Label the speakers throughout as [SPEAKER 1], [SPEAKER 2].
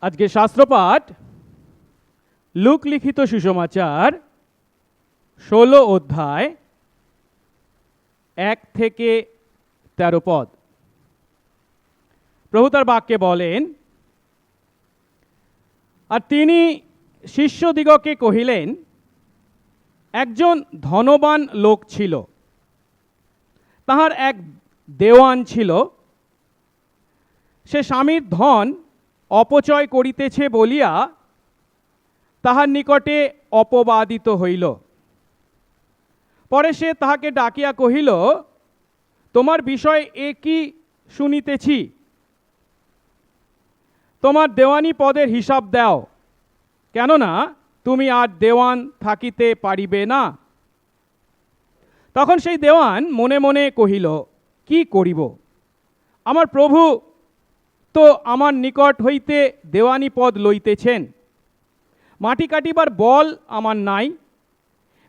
[SPEAKER 1] আজকে শাস্ত্রপাঠ লুক লিখিত সুসমাচার 16 অধ্যায় 1 থেকে 13 পদ। প্রভু তার বাক্যে বলেন, আর তিনি শিষ্যদিগকে কহিলেন, একজন ধনবান লোক ছিল, তাহার এক দেওয়ান ছিল। সে স্বামীর ধন অপচয় করিতেছে বলিয়া তাহার নিকটে অপবাদিত হইল। পরে সে তাহাকে ডাকিয়া কহিল, তোমার বিষয় এ কি শুনিতেছি? তোমার দেওয়ানি পদের হিসাব দাও, কেননা তুমি আর দেওয়ান থাকিতে পারিবে না। তখন সেই দেওয়ান মনে মনে কহিল, কি করিব? আমার প্রভু তো আমার নিকট হইতে দেওয়ানি পদ লইতেছেন। মাটি কাটিবার বল আমার নাই,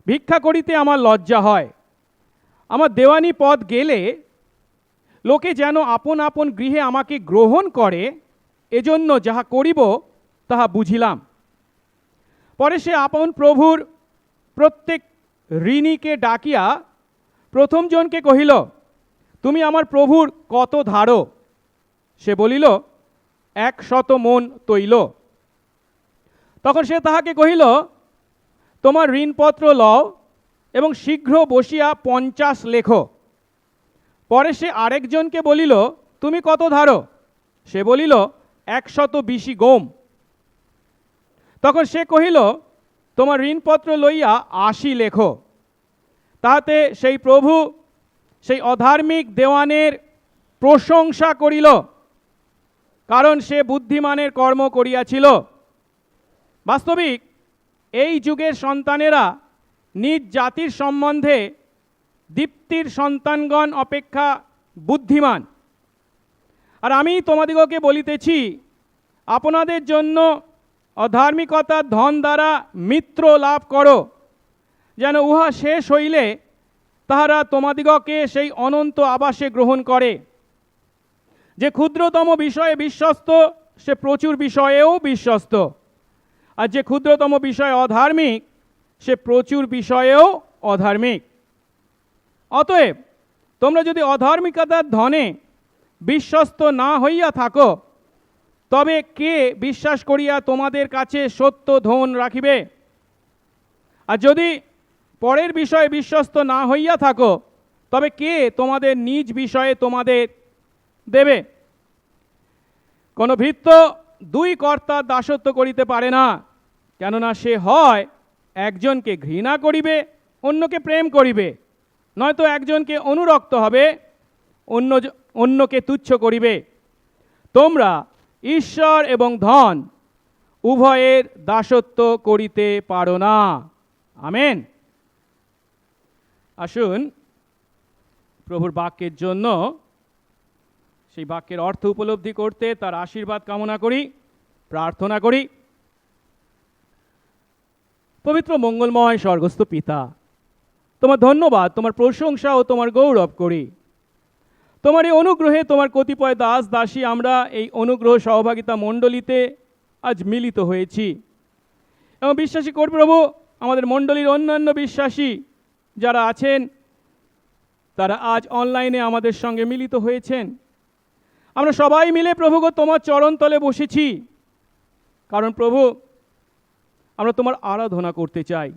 [SPEAKER 1] ভিক্ষা করিতে আমার লজ্জা হয়। আমার দেওয়ানি পদ গেলে লোকে যেন আপন আপন গৃহে আমাকে গ্রহণ করে, এজন্য যাহা করিব তাহা বুঝিলাম। পরে সে আপন প্রভুর প্রত্যেক ঋণীকে ডাকিয়া প্রথম জনকে কহিল, তুমি আমার প্রভুর কত ধারো? সে বলিল, 100 মণ তৈল। তখন সে তাহাকে কহিল, তোমার ঋণপত্র লও এবং শীঘ্র বসিয়া 50 লেখো। পরে সে আরেকজনকে বলিল, তুমি কত ধারো? সে বলিল, 120 গম। তখন সে কহিল, তোমার ঋণপত্র লইয়া 80 লেখো। তাহাতে সেই প্রভু সেই অধার্মিক দেওয়ানের প্রশংসা করিল, কারণ সে বুদ্ধিমানের কর্ম করিয়াছিল। বাস্তবিক এই যুগের সন্তানেরা নিজ জাতির সম্বন্ধে দীপ্তির সন্তানগণ অপেক্ষা বুদ্ধিমান। আর আমি তোমাদিগকে বলিতেছি, আপনাদের জন্য অধার্মিকতার ধন দ্বারা মিত্র লাভ করো, যেন উহা শেষ হইলে তাহারা তোমাদিগকে সেই অনন্ত আবাসে গ্রহণ করে। যে ক্ষুদ্রতম বিষয়ে বিশ্বস্ত, সে প্রচুর বিষয়েও বিশ্বস্ত, আর যে ক্ষুদ্রতম বিষয়ে অধার্মিক, সে প্রচুর বিষয়েও অধার্মিক। অতএব তোমরা যদি অধার্মিকতার ধনে বিশ্বস্ত না হইয়া থাকো, তবে কে বিশ্বাস করিয়া তোমাদের কাছে সত্য ধন রাখিবে? আর যদি পরের বিষয়ে বিশ্বস্ত না হইয়া থাকো, তবে কে তোমাদের নিজ বিষয়ে তোমাদের দেবে? কোন ভৃত্য 2 কর্তার দাসত্ব করিতে পারে না, কেননা সে হয় একজনকে ঘৃণা করিবে, অন্যকে প্রেম করিবে, নয়তো একজনকে অনুরক্ত হবে, অন্যকে তুচ্ছ করিবে। তোমরা ঈশ্বর এবং ধন উভয়ের দাসত্ব করিতে পারো না। আমেন। আসুন প্রভুর বাক্যের জন্য সেই বাক্যের অর্থ উপলব্ধি করতে তার আশীর্বাদ কামনা করি, প্রার্থনা করি। পবিত্র মঙ্গলময় স্বর্গস্থ পিতা, তোমার ধন্যবাদ, তোমার প্রশংসা ও তোমার গৌরব করি। তোমার এই অনুগ্রহে তোমার কতিপয় দাস দাসী আমরা এই অনুগ্রহ সহভাগিতা মণ্ডলীতে আজ মিলিত হয়েছি, এবং বিশ্বাসী করি প্রভু, আমাদের মণ্ডলীর অন্যান্য বিশ্বাসী যারা আছেন তারা আজ অনলাইনে আমাদের সঙ্গে মিলিত হয়েছেন। আমরা সবাই মিলে প্রভুগো তোমার চরণতলে বসেছি, কারণ প্রভু আমরা তোমার আরাধনা করতে চাই,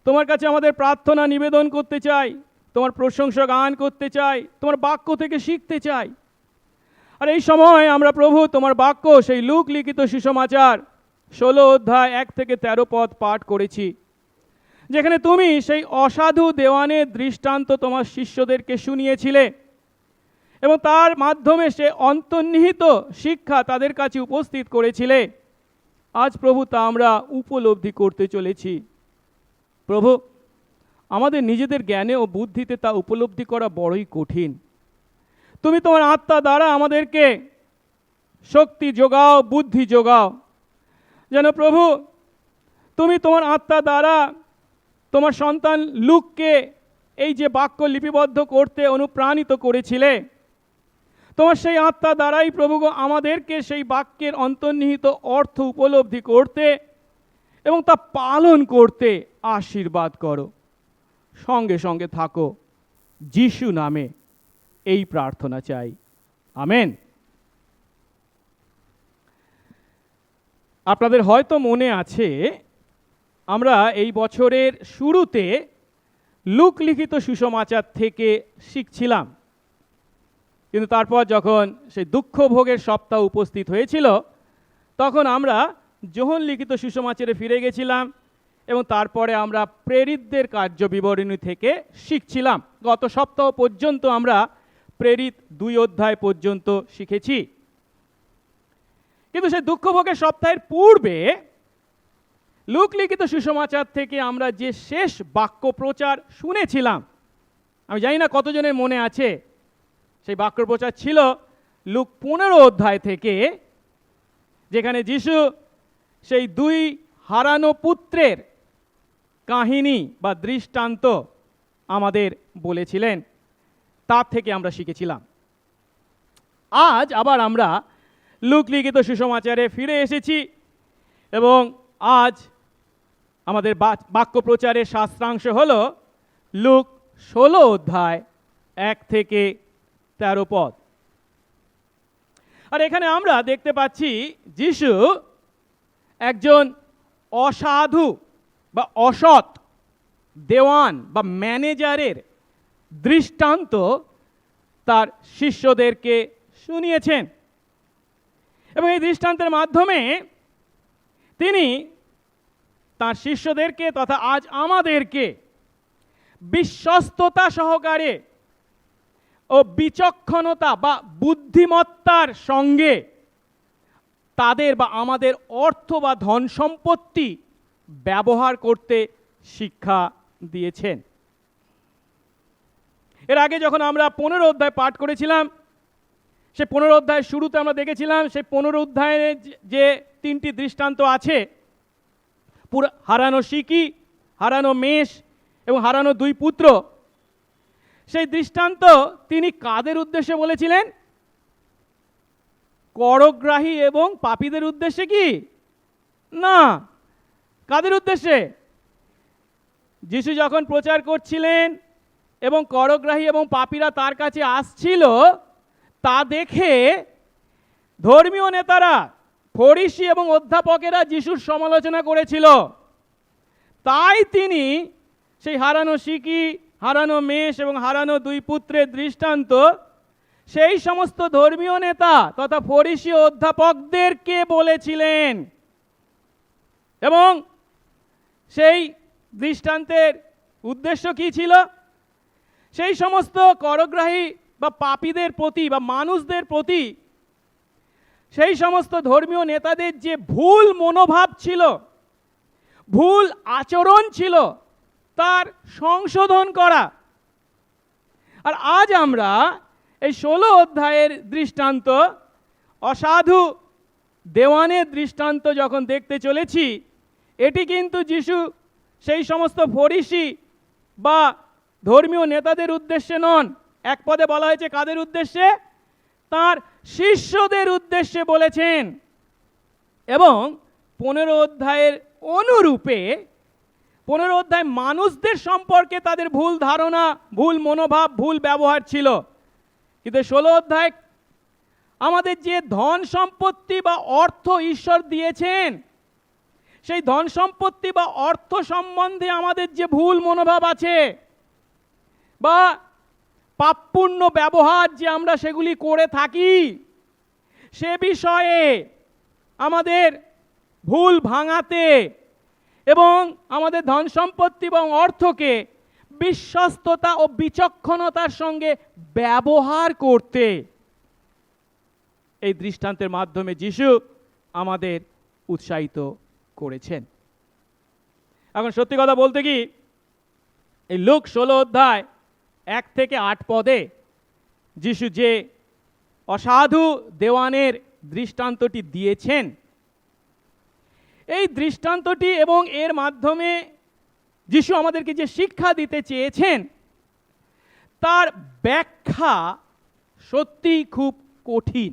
[SPEAKER 1] তোমার কাছে আমাদের প্রার্থনা নিবেদন করতে চাই, তোমার প্রশংসা গান করতে চাই, তোমার বাক্য থেকে শিখতে চাই। আর এই সময় আমরা প্রভু তোমার বাক্য সেই লুক লিখিত সুসমাচার 16 অধ্যায় 1 থেকে 13 পদ পাঠ করেছি, যেখানে তুমি সেই অসাধু দেওয়ানের দৃষ্টান্ত তোমার শিষ্যদেরকে শুনিয়েছিলে এবং তার মাধ্যমে সে অন্তর্নিহিত শিক্ষা তাদের কাছে উপস্থিত করেছিলে। আজ প্রভু তা আমরা উপলব্ধি করতে চলেছি। প্রভু, আমাদের নিজেদের জ্ঞানে ও বুদ্ধিতে তা উপলব্ধি করা বড়ই কঠিন। তুমি তোমার আত্মা দ্বারা আমাদেরকে শক্তি যোগাও, বুদ্ধি যোগাও, যেন প্রভু তুমি তোমার আত্মা দ্বারা তোমার সন্তান লুককে এই যে বাক্য লিপিবদ্ধ করতে অনুপ্রাণিত করেছিলে, তোমার সেই আত্মা দ্বারাই প্রভু গো আমাদেরকে সেই বাক্যের অন্তর্নিহিত অর্থ উপলব্ধি করতে এবং তা পালন করতে আশীর্বাদ করো। সঙ্গে সঙ্গে থাকো, যিশু নামে এই প্রার্থনা চাই, আমেন। আপনাদের হয়তো মনে আছে, আমরা এই বছরের শুরুতে লুক লিখিত সুসমাচার থেকে শিখছিলাম, কিন্তু তারপর যখন সেই দুঃখ ভোগের সপ্তাহ উপস্থিত হয়েছিল তখন আমরা যোহন লিখিত সুসমাচারে ফিরে গেছিলাম এবং তারপরে আমরা প্রেরিতদের কার্য বিবরণী থেকে শিখছিলাম। গত সপ্তাহ পর্যন্ত আমরা প্রেরিত 2 অধ্যায় পর্যন্ত শিখেছি। কিন্তু সেই দুঃখ ভোগের সপ্তাহের পূর্বে লুক লিখিত সুসমাচার থেকে আমরা যে শেষ বাক্য প্রচার শুনেছিলাম, আমি জানি না কতজনের মনে আছে, সেই বাক্য প্রচার ছিল লুক 15 অধ্যায় থেকে, যেখানে যিশু সেই 2 হারানো পুত্রের কাহিনী বা দৃষ্টান্ত আমাদের বলেছিলেন, তার থেকে আমরা শিখেছিলাম। আজ আবার আমরা লুক লিখিত সুসমাচারে ফিরে এসেছি এবং আজ আমাদের বাক্য প্রচারের শাস্ত্রাংশ হল লুক 16 অধ্যায় 1 থেকে 13 পদ। আর এখানে আমরা দেখতে পাচ্ছি যিশু একজন অসাধু বা অসৎ দেওয়ান বা ম্যানেজারের দৃষ্টান্ত তার শিষ্যদেরকে শুনিয়েছেন এবং এই দৃষ্টান্তের মাধ্যমে তিনি তার শিষ্যদেরকে তথা আজ আমাদেরকে বিশ্বস্ততা সহকারে ও বিচক্ষণতা বা বুদ্ধিমত্তার সঙ্গে তাদের বা আমাদের অর্থ বা ধন সম্পত্তি ব্যবহার করতে শিক্ষা দিয়েছেন। এর আগে যখন আমরা 15 অধ্যায় পাঠ করেছিলাম, সে 15 অধ্যায়ের শুরুতে আমরা দেখেছিলাম সেই 15 অধ্যায়ে যে 3টি দৃষ্টান্ত আছে, হারানো সিকি, হারানো মেষ এবং হারানো 2 পুত্র, সেই দৃষ্টান্ত তিনি কাদের উদ্দেশ্যে বলেছিলেন? করগ্রাহী এবং পাপীদের উদ্দেশ্যে কি না, কাদের উদ্দেশ্যে? যিশু যখন প্রচার করছিলেন এবং করগ্রাহী এবং পাপীরা তার কাছে আসছিল, তা দেখে ধর্মীয় নেতারা, ফরিসি এবং অধ্যাপকেরা যিশুর সমালোচনা করেছিল। তাই তিনি সেই হারানো সিকি, হারানো মেষ এবং হারানো 2 পুত্রের দৃষ্টান্ত সেই সমস্ত ধর্মীয় নেতা তথা ফরিসি অধ্যাপকদেরকে বলেছিলেন এবং সেই দৃষ্টান্তের উদ্দেশ্য কি ছিল? সেই সমস্ত করগ্রাহী বা পাপীদের প্রতি বা মানুষদের প্রতি সেই সমস্ত ধর্মীয় নেতাদের যে ভুল মনোভাব ছিল, ভুল আচরণ ছিল, তার সংশোধন করা। আর আজ আমরা এই 16 অধ্যায়ের দৃষ্টান্ত, অসাধু দেওয়ানের দৃষ্টান্ত যখন দেখতে চলেছি, এটি কিন্তু যিশু সেই সমস্ত ফরিসি বা ধর্মীয় নেতাদের উদ্দেশ্যে নন, এক পদে বলা হয়েছে কাদের উদ্দেশ্যে? তার শিষ্যদের উদ্দেশ্যে বলেছেন। এবং 15 অধ্যায়ের অনুরূপে 15 অধ্যায় মানুষদের সম্পর্কে তাদের ভুল ধারণা, ভুল মনোভাব, ভুল ব্যবহার ছিল, কিন্তু 16 অধ্যায় আমাদের যে ধন সম্পত্তি বা অর্থ ঈশ্বর দিয়েছেন, সেই ধন সম্পত্তি বা অর্থ সম্বন্ধে আমাদের যে ভুল মনোভাব আছে বা পাপপূর্ণ ব্যবহার যে আমরা সেগুলি করে থাকি, সে বিষয়ে আমাদের ভুল ভাঙাতে এবং আমাদের ধন সম্পত্তি এবং অর্থকে বিশ্বস্ততা ও বিচক্ষণতার সঙ্গে ব্যবহার করতে এই দৃষ্টান্তের মাধ্যমে যিশু আমাদের উৎসাহিত করেছেন। এখন সত্যি কথা বলতে কি, এই লুক 16 অধ্যায় 1 থেকে 8 পদে যিশু যে অসাধু দেওয়ানের দৃষ্টান্তটি দিয়েছেন, এই দৃষ্টান্তটি এবং এর মাধ্যমে যিশু আমাদেরকে যে শিক্ষা দিতে চেয়েছেন, তার ব্যাখ্যা সত্যিই খুব কঠিন।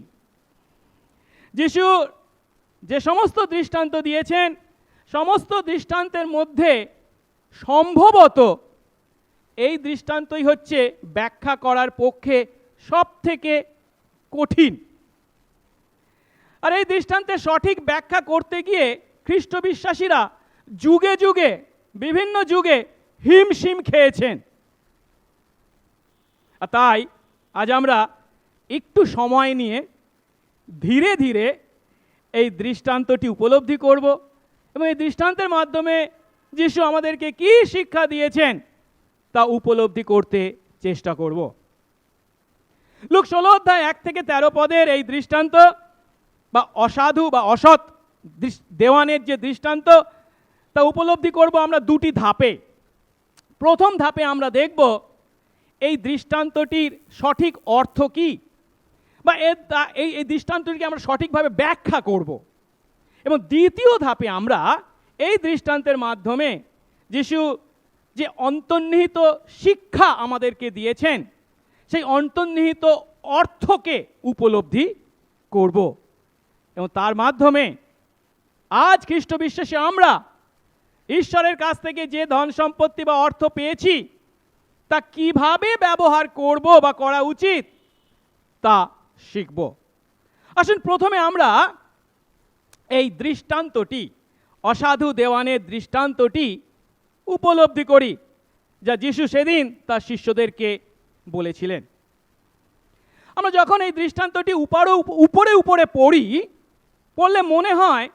[SPEAKER 1] যিশু যে সমস্ত দৃষ্টান্ত দিয়েছেন, সমস্ত দৃষ্টান্তের মধ্যে সম্ভবত এই দৃষ্টান্তই হচ্ছে ব্যাখ্যা করার পক্ষে সব থেকে কঠিন। আর এই দৃষ্টান্তের সঠিক ব্যাখ্যা করতে গিয়ে খ্রিস্ট বিশ্বাসীরা যুগে যুগে, বিভিন্ন যুগে হিমশিম খেয়েছেন। আর তাই আজ আমরা একটু সময় নিয়ে ধীরে ধীরে এই দৃষ্টান্তটি উপলব্ধি করব এবং এই দৃষ্টান্তের মাধ্যমে যিশু আমাদেরকে কি শিক্ষা দিয়েছেন তা উপলব্ধি করতে চেষ্টা করব। লূক 16 অধ্যায় 1 থেকে 13 পদের এই দৃষ্টান্ত বা অসাধু বা অসৎ দেওয়ানের যে দৃষ্টান্ত তা উপলব্ধি করব আমরা দুটি ধাপে। প্রথম ধাপে আমরা দেখব এই দৃষ্টান্তটির সঠিক অর্থ কি, বা এই দৃষ্টান্তটিকে আমরা সঠিকভাবে ব্যাখ্যা করব। এবং দ্বিতীয় ধাপে আমরা এই দৃষ্টান্তের মাধ্যমে যিশু যে অন্তর্নিহিত শিক্ষা আমাদেরকে দিয়েছেন সেই অন্তর্নিহিত অর্থকে উপলব্ধি করব এবং তার মাধ্যমে আজ খ্রিস্ট বিশ্বাসী আমরা ঈশ্বরের কাছ থেকে যে ধন সম্পত্তি বা অর্থ পেয়েছি তা কিভাবে ব্যবহার করব বা করা উচিত তা শিখব। আসুন প্রথমে আমরা এই দৃষ্টান্তটি, অসাধু দেওয়ানের দৃষ্টান্তটি উপলব্ধি করি যা যিশু সেদিন তার শিষ্যদেরকে বলেছিলেন। আমরা যখন এই দৃষ্টান্তটি উপরে উপরে পড়লে মনে হয়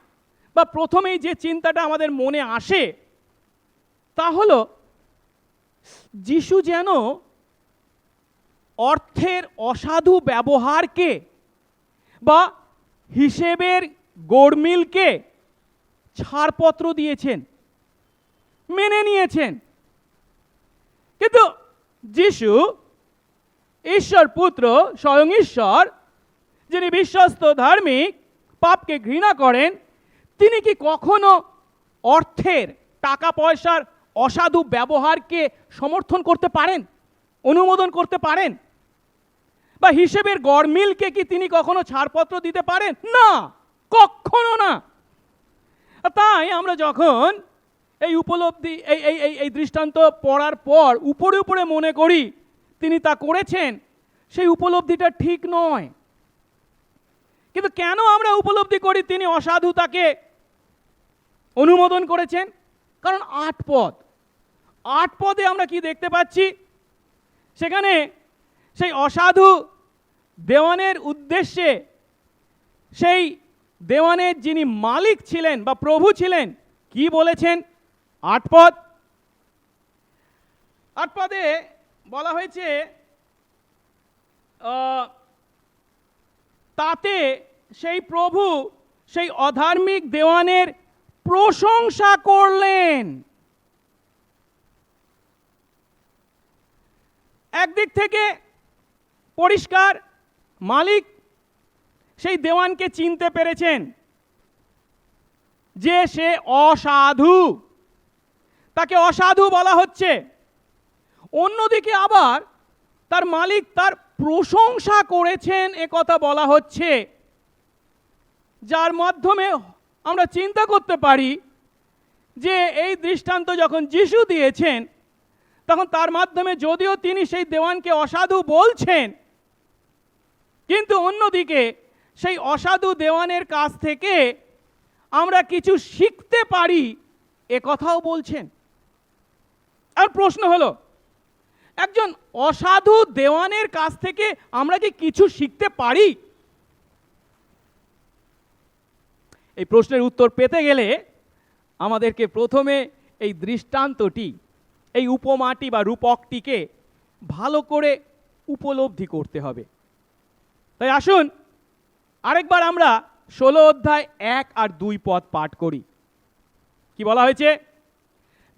[SPEAKER 1] বা প্রথমেই যে চিন্তাটা আমাদের মনে আসে তা হলো যিশু যেন অর্থের অসাধু ব্যবহারকে বা হিসেবের গোড়মিলকে ছাড়পত্র দিয়েছেন, মেনে নিয়েছেন। কিন্তু যিশু ঈশ্বর পুত্র, স্বয়ং ঈশ্বর, যিনি বিশ্বস্ত ধার্মিক, পাপকে ঘৃণা করেন, তিনি কি কখনো অর্থের, টাকা পয়সার অসাধু ব্যবহারকে সমর্থন করতে পারেন, অনুমোদন করতে পারেন? বা হিসেবের গড়মিলকে কি তিনি কখনো ছাড়পত্র দিতে পারেন? না, কখনো না। তাই আমরা যখন এই উপলব্ধি এই দৃষ্টান্ত পড়ার পর উপরে উপরে মনে করি তিনি তা করেছেন, সেই উপলব্ধিটা ঠিক নয়। কিন্তু কেন আমরা উপলব্ধি করি তিনি অসাধুতাকে অনুমোদন করেছেন? কারণ 8 পদে আমরা কি দেখতে পাচ্ছি? সেখানে সেই অসাধু দেওয়ানের উদ্দেশ্যে সেই দেওয়ানের যিনি মালিক ছিলেন বা প্রভু ছিলেন কি বলেছেন? 8 পদে বলা হয়েছে, তাতে সেই প্রভু সেই অধার্মিক দেওয়ানের প্রশংসা করলেন। একদিক থেকে পরিষ্কার মালিক সেই দেওয়ানকে চিনতে পেরেছেন যে সে অসাধু, তাকে অসাধু বলা হচ্ছে। অন্যদিকে আবার তার মালিক তার প্রশংসা করেছেন এ কথা বলা হচ্ছে, যার মাধ্যমে আমরা চিন্তা করতে পারি যে এই দৃষ্টান্ত যখন যিশু দিয়েছেন তখন তার মাধ্যমে যদিও তিনি সেই দেওয়ানকে অসাধু বলছেন, কিন্তু অন্যদিকে সেই অসাধু দেওয়ানের কাছ থেকে আমরা কিছু শিখতে পারি এ কথাও বলছেন। আর প্রশ্ন হলো, একজন অসাধু দেওয়ানের কাছ থেকে আমরা কি কিছু শিখতে পারি? এই প্রশ্নের উত্তর পেতে গেলে আমাদেরকে প্রথমে এই দৃষ্টান্তটি, এই উপমাটি বা রূপকটিকে ভালো করে উপলব্ধি করতে হবে। তাই আসুন আরেকবার আমরা 16 অধ্যায় 1 আর 2 পদ পাঠ করি। কি বলা হয়েছে?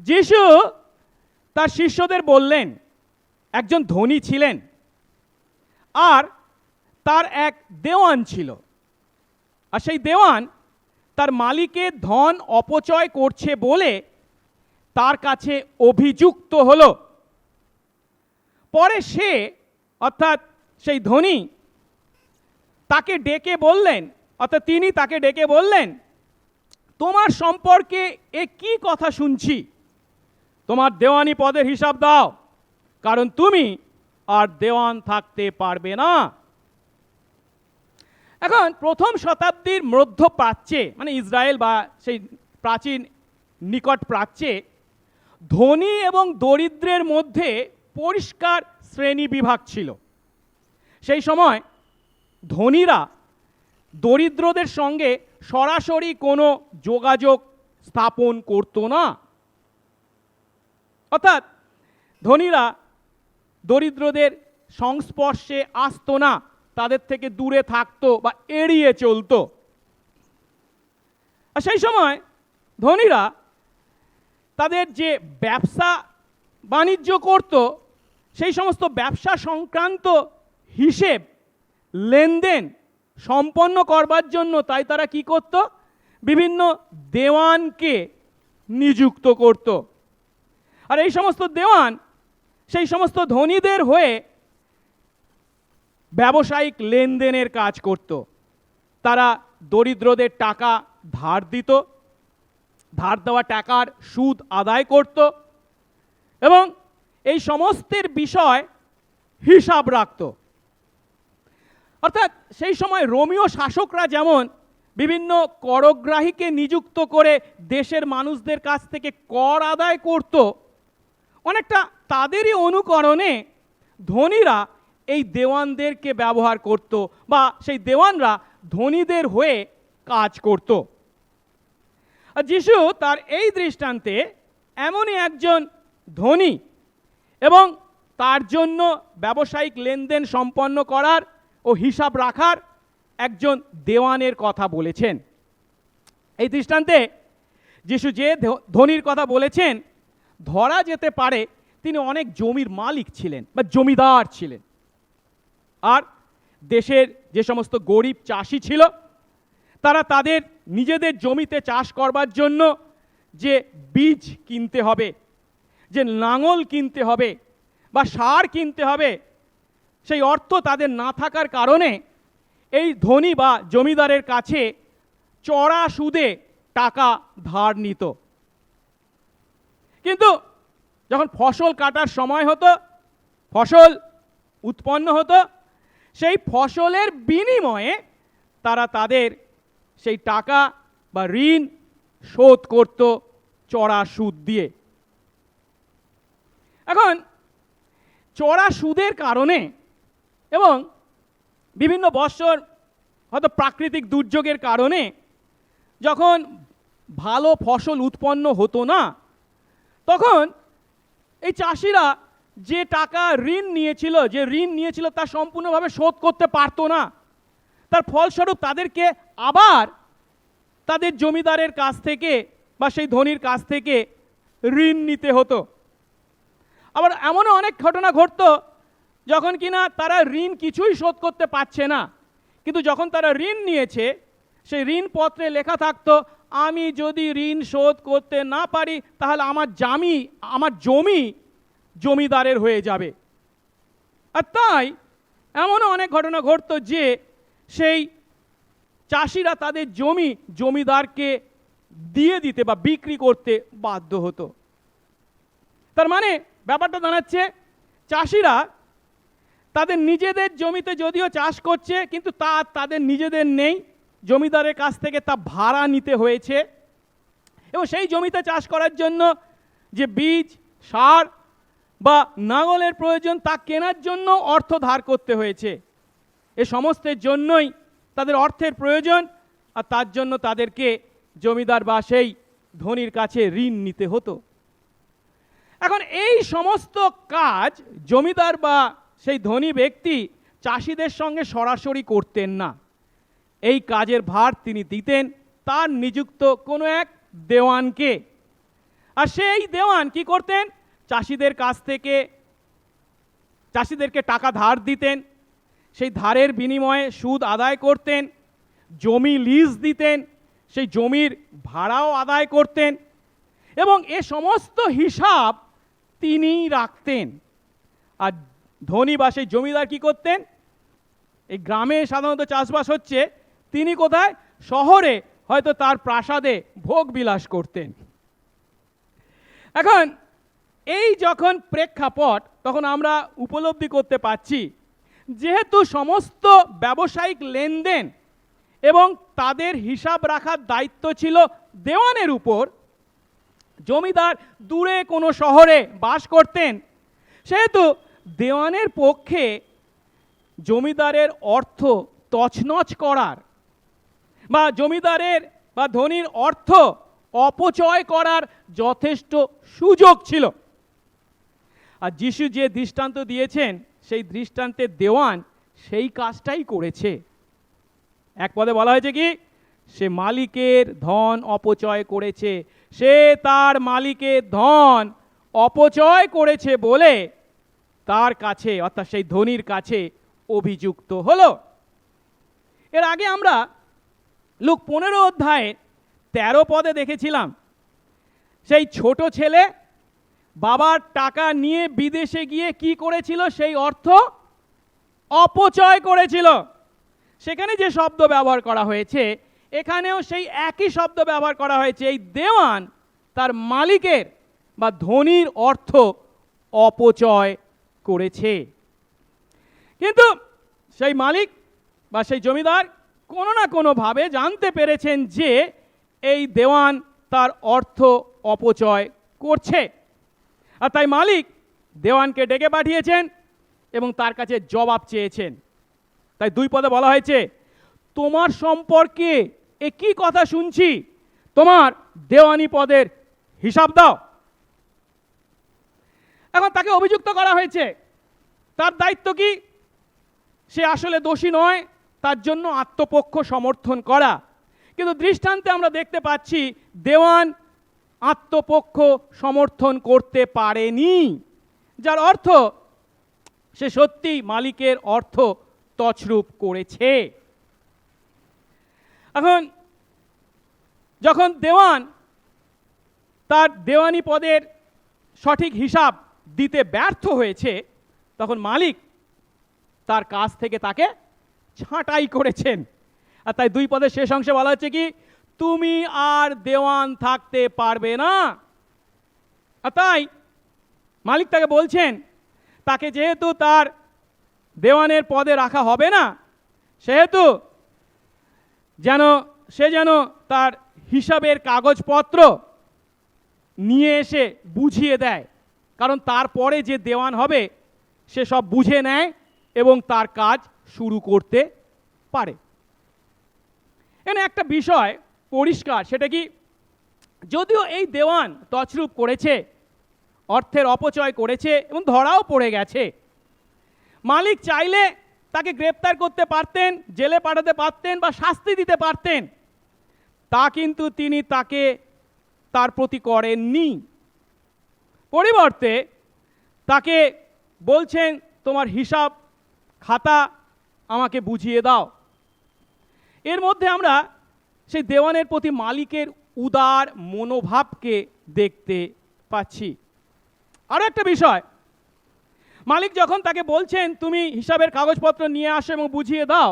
[SPEAKER 1] যিশু তার শিষ্যদের বললেন, একজন ধনী ছিলেন আর তার এক দেওয়ান ছিল, আর সেই দেওয়ান তার মালিকের ধন অপচয় করছে বলে তার কাছে অভিযুক্ত হলো। পরে সে, অর্থাৎ সেই ধনী, তাকে ডেকে বললেন, অর্থাৎ তিনি তাকে ডেকে বললেন, তোমার সম্পর্কে এ কি কথা শুনছি? তোমার দেওয়ানি পদের হিসাব দাও, কারণ তুমি আর দেওয়ান থাকতে পারবে না। এখন প্রথম শতাব্দীর মধ্যপ্রাচ্যে, মানে ইসরায়েল বা সেই প্রাচীন নিকট প্রাচ্যে, ধনী এবং দরিদ্রের মধ্যে পরিষ্কার শ্রেণী বিভাগ ছিল। সেই সময় ধনীরা দরিদ্রদের সঙ্গে সরাসরি কোনো যোগাযোগ স্থাপন করত না, অর্থাৎ ধনীরা দরিদ্রদের সংস্পর্শে আসতো না, তাদের থেকে দূরে থাকতো বা এড়িয়ে চলতো। আর সেই সময় ধনীরা তাদের যে ব্যবসা বাণিজ্য করত, সেই সমস্ত ব্যবসা সংক্রান্ত হিসেব লেনদেন সম্পন্ন করবার জন্য তাই তারা কি করত? বিভিন্ন দেওয়ানকে নিযুক্ত করত। আর এই সমস্ত দেওয়ান সেই সমস্ত ধনীদের হয়ে ব্যবসায়িক লেনদেনের কাজ করত। তারা দরিদ্রদের টাকা ধার দিত, ধার দেওয়া টাকার সুদ আদায় করত এবং এই সমস্তের বিষয় হিসাব রাখত। অর্থাৎ সেই সময় রোমীয় শাসকরা যেমন বিভিন্ন করগ্রাহীকে নিযুক্ত করে দেশের মানুষদের কাছ থেকে কর আদায় করত, অনেকটা তাদেরই অনুকরণে ধনীরা এই দেওয়ানদেরকে ব্যবহার করত বা সেই দেওয়ানরা ধনীদের হয়ে কাজ করত। আর যিশু তার এই দৃষ্টান্তে এমনই একজন ধনী এবং তার জন্য ব্যবসায়িক লেনদেন সম্পন্ন করার ও হিসাব রাখার একজন দেওয়ানের কথা বলেছেন। এই দৃষ্টান্তে যিশু যে ধনীর কথা বলেছেন, ধরা যেতে পারে তিনি অনেক জমির মালিক ছিলেন বা জমিদার ছিলেন। আর দেশের যে সমস্ত গরিব চাষি ছিল, তারা তাদের নিজেদের জমিতে চাষ করবার জন্য যে বীজ কিনতে হবে, যে লাঙল কিনতে হবে বা সার কিনতে হবে, সেই অর্থ তাদের না থাকার কারণে এই ধনী বা জমিদারের কাছে চড়া সুদে টাকা ধার নিত। কিন্তু যখন ফসল কাটার সময় হতো, ফসল উৎপন্ন হতো, সেই ফসলের বিনিময়ে তারা তাদের সেই টাকা বা ঋণ শোধ করত চড়া সুদ দিয়ে। এখন চড়া সুদের কারণে এবং বিভিন্ন বছর হয়তো প্রাকৃতিক দুর্যোগের কারণে যখন ভালো ফসল উৎপন্ন হতো না, তখন এই চাষিরা যে টাকা ঋণ নিয়েছিল তা সম্পূর্ণভাবে শোধ করতে পারতো না। তার ফলস্বরূপ তাদেরকে আবার তাদের জমিদারের কাছ থেকে বা সেই ধনীর কাছ থেকে ঋণ নিতে হতো। আবার এমনও অনেক ঘটনা ঘটতো যখন কিনা তারা ঋণ কিছুই শোধ করতে পারছে না, কিন্তু যখন তারা ঋণ নিয়েছে সেই ঋণপত্রে লেখা থাকতো, আমি যদি ঋণ শোধ করতে না পারি তাহলে আমার জমি জমিদারের হয়ে যাবে। আর তাই এমনও অনেক ঘটনা ঘটতো যে সেই চাষিরা তাদের জমি জমিদারকে দিয়ে দিতে বা বিক্রি করতে বাধ্য হতো। তার মানে ব্যাপারটা দাঁড়াচ্ছে, চাষিরা তাদের নিজেদের জমিতে যদিও চাষ করছে, কিন্তু তা তাদের নিজেদের নেই, জমিদারের কাছ থেকে তা ভাড়া নিতে হয়েছে এবং সেই জমিতে চাষ করার জন্য যে বীজ, সার বা নাঙলের প্রয়োজন তা কেনার জন্য অর্থ ধার করতে হয়েছে। এ সমস্তের জন্যই তাদের অর্থের প্রয়োজন, আর তার জন্য তাদেরকে জমিদার বা সেই ধনীর কাছে ঋণ নিতে হতো। এখন এই সমস্ত কাজ জমিদার বা সেই ধনী ব্যক্তি চাষিদের সঙ্গে সরাসরি করতেন না। এই কাজের ভার তিনি দিতেন তার নিযুক্ত কোনো এক দেওয়ানকে। আর সেই দেওয়ান কি করতেন? চাষিদেরকে টাকা ধার দিতেন, সেই ধারের বিনিময়ে সুদ আদায় করতেন, জমি লিজ দিতেন, সেই জমির ভাড়াও আদায় করতেন এবং এ সমস্ত হিসাব তিনিই রাখতেন। আর ধনী বা সেই জমিদার কি করতেন? এই গ্রামে সাধারণত চাষবাস হচ্ছে, তিনি কোথায়? শহরে হয়তো তার প্রাসাদে ভোগ বিলাস করতেন। এখন এই যখন প্রেক্ষাপট, তখন আমরা উপলব্ধি করতে পারছি যেহেতু সমস্ত ব্যবসায়িক লেনদেন এবং তাদের হিসাব রাখার দায়িত্ব ছিল দেওয়ানের উপর, জমিদার দূরে কোনো শহরে বাস করতেন, সেহেতু দেওয়ানের পক্ষে জমিদারের অর্থ তছনছ করার বা জমিদারের বা ধনীর অর্থ অপচয় করার যথেষ্ট সুযোগ ছিল। আর যিশু যে দৃষ্টান্ত দিয়েছেন, সেই দৃষ্টান্তে দেওয়ান সেই কাজটাই করেছে। এক পদে বলা হয়েছে কি? সে মালিকের ধন অপচয় করেছে। সে তার মালিকের ধন অপচয় করেছে বলে তার কাছে, অর্থাৎ সেই ধনীর কাছে অভিযুক্ত হলো। এর আগে আমরা লুক 15 অধ্যায়ে 13 পদে দেখেছিলাম, সেই ছোট ছেলে বাবার টাকা নিয়ে বিদেশে গিয়ে কি করেছিল? সেই অর্থ অপচয় করেছিল। সেখানে যে শব্দ ব্যবহার করা হয়েছে, এখানেও সেই একই শব্দ ব্যবহার করা হয়েছে। এই দেওয়ান তার মালিকের বা ধনীর অর্থ অপচয় করেছে। কিন্তু সেই মালিক বা সেই জমিদার কোনো না কোনোভাবে জানতে পেরেছেন যে এই দেওয়ান তার অর্থ অপচয় করছে, আর তাই মালিক দেওয়ানকে ডেকে পাঠিয়েছেন এবং তার কাছে জবাব চেয়েছেন। তাই 2 পদে বলা হয়েছে, তোমার সম্পর্কে এ কি কথা শুনছি, তোমার দেওয়ানি পদের হিসাব দাও। এখন তাকে অভিযুক্ত করা হয়েছে। তার দায়িত্ব কি? সে আসলে দোষী নয়, তার জন্য আত্মপক্ষ সমর্থন করা। কিন্তু দৃষ্টান্তে আমরা দেখতে পাচ্ছি দেওয়ান আত্মপক্ষ সমর্থন করতে পারেনি, যার অর্থ সে সত্যি মালিকের অর্থ তছরূপ করেছে। এখন যখন দেওয়ান তার দেওয়ানি পদের সঠিক হিসাব দিতে ব্যর্থ হয়েছে, তখন মালিক তার কাছ থেকে তাকে ছাঁটাই করেছেন। আর তাই 2 পদের শেষ অংশে বলা হচ্ছে কি? তুমি আর দেওয়ান থাকতে পারবে না। আর তাই মালিক তাকে বলছেন, তাকে যেহেতু তার দেওয়ানের পদে রাখা হবে না, সেহেতু সে যেন তার হিসাবের কাগজপত্র নিয়ে এসে বুঝিয়ে দেয়, কারণ তারপরে যে দেওয়ান হবে সে সব বুঝে নেয় এবং তার কাজ শুরু করতে পারে। এখানে একটা বিষয় পরিষ্কার, সেটা কি? যদিও এই দেওয়ান তছরূপ করেছে, অর্থের অপচয় করেছে এবং ধরাও পড়ে গেছে, মালিক চাইলে তাকে গ্রেপ্তার করতে পারতেন, জেলে পাঠাতে পারতেন বা শাস্তি দিতে পারতেন। তা কিন্তু তিনি তার প্রতি করেননি। পরিবর্তে তাকে বলছেন, তোমার হিসাব খাতা আমাকে বুঝিয়ে দাও। এর মধ্যে আমরা সেই দেওয়ানের প্রতি মালিকের উদার মনোভাবকে দেখতে পাচ্ছি। আরো একটা বিষয়, মালিক যখন তাকে বলছেন তুমি হিসাবের কাগজপত্র নিয়ে আসো এবং বুঝিয়ে দাও,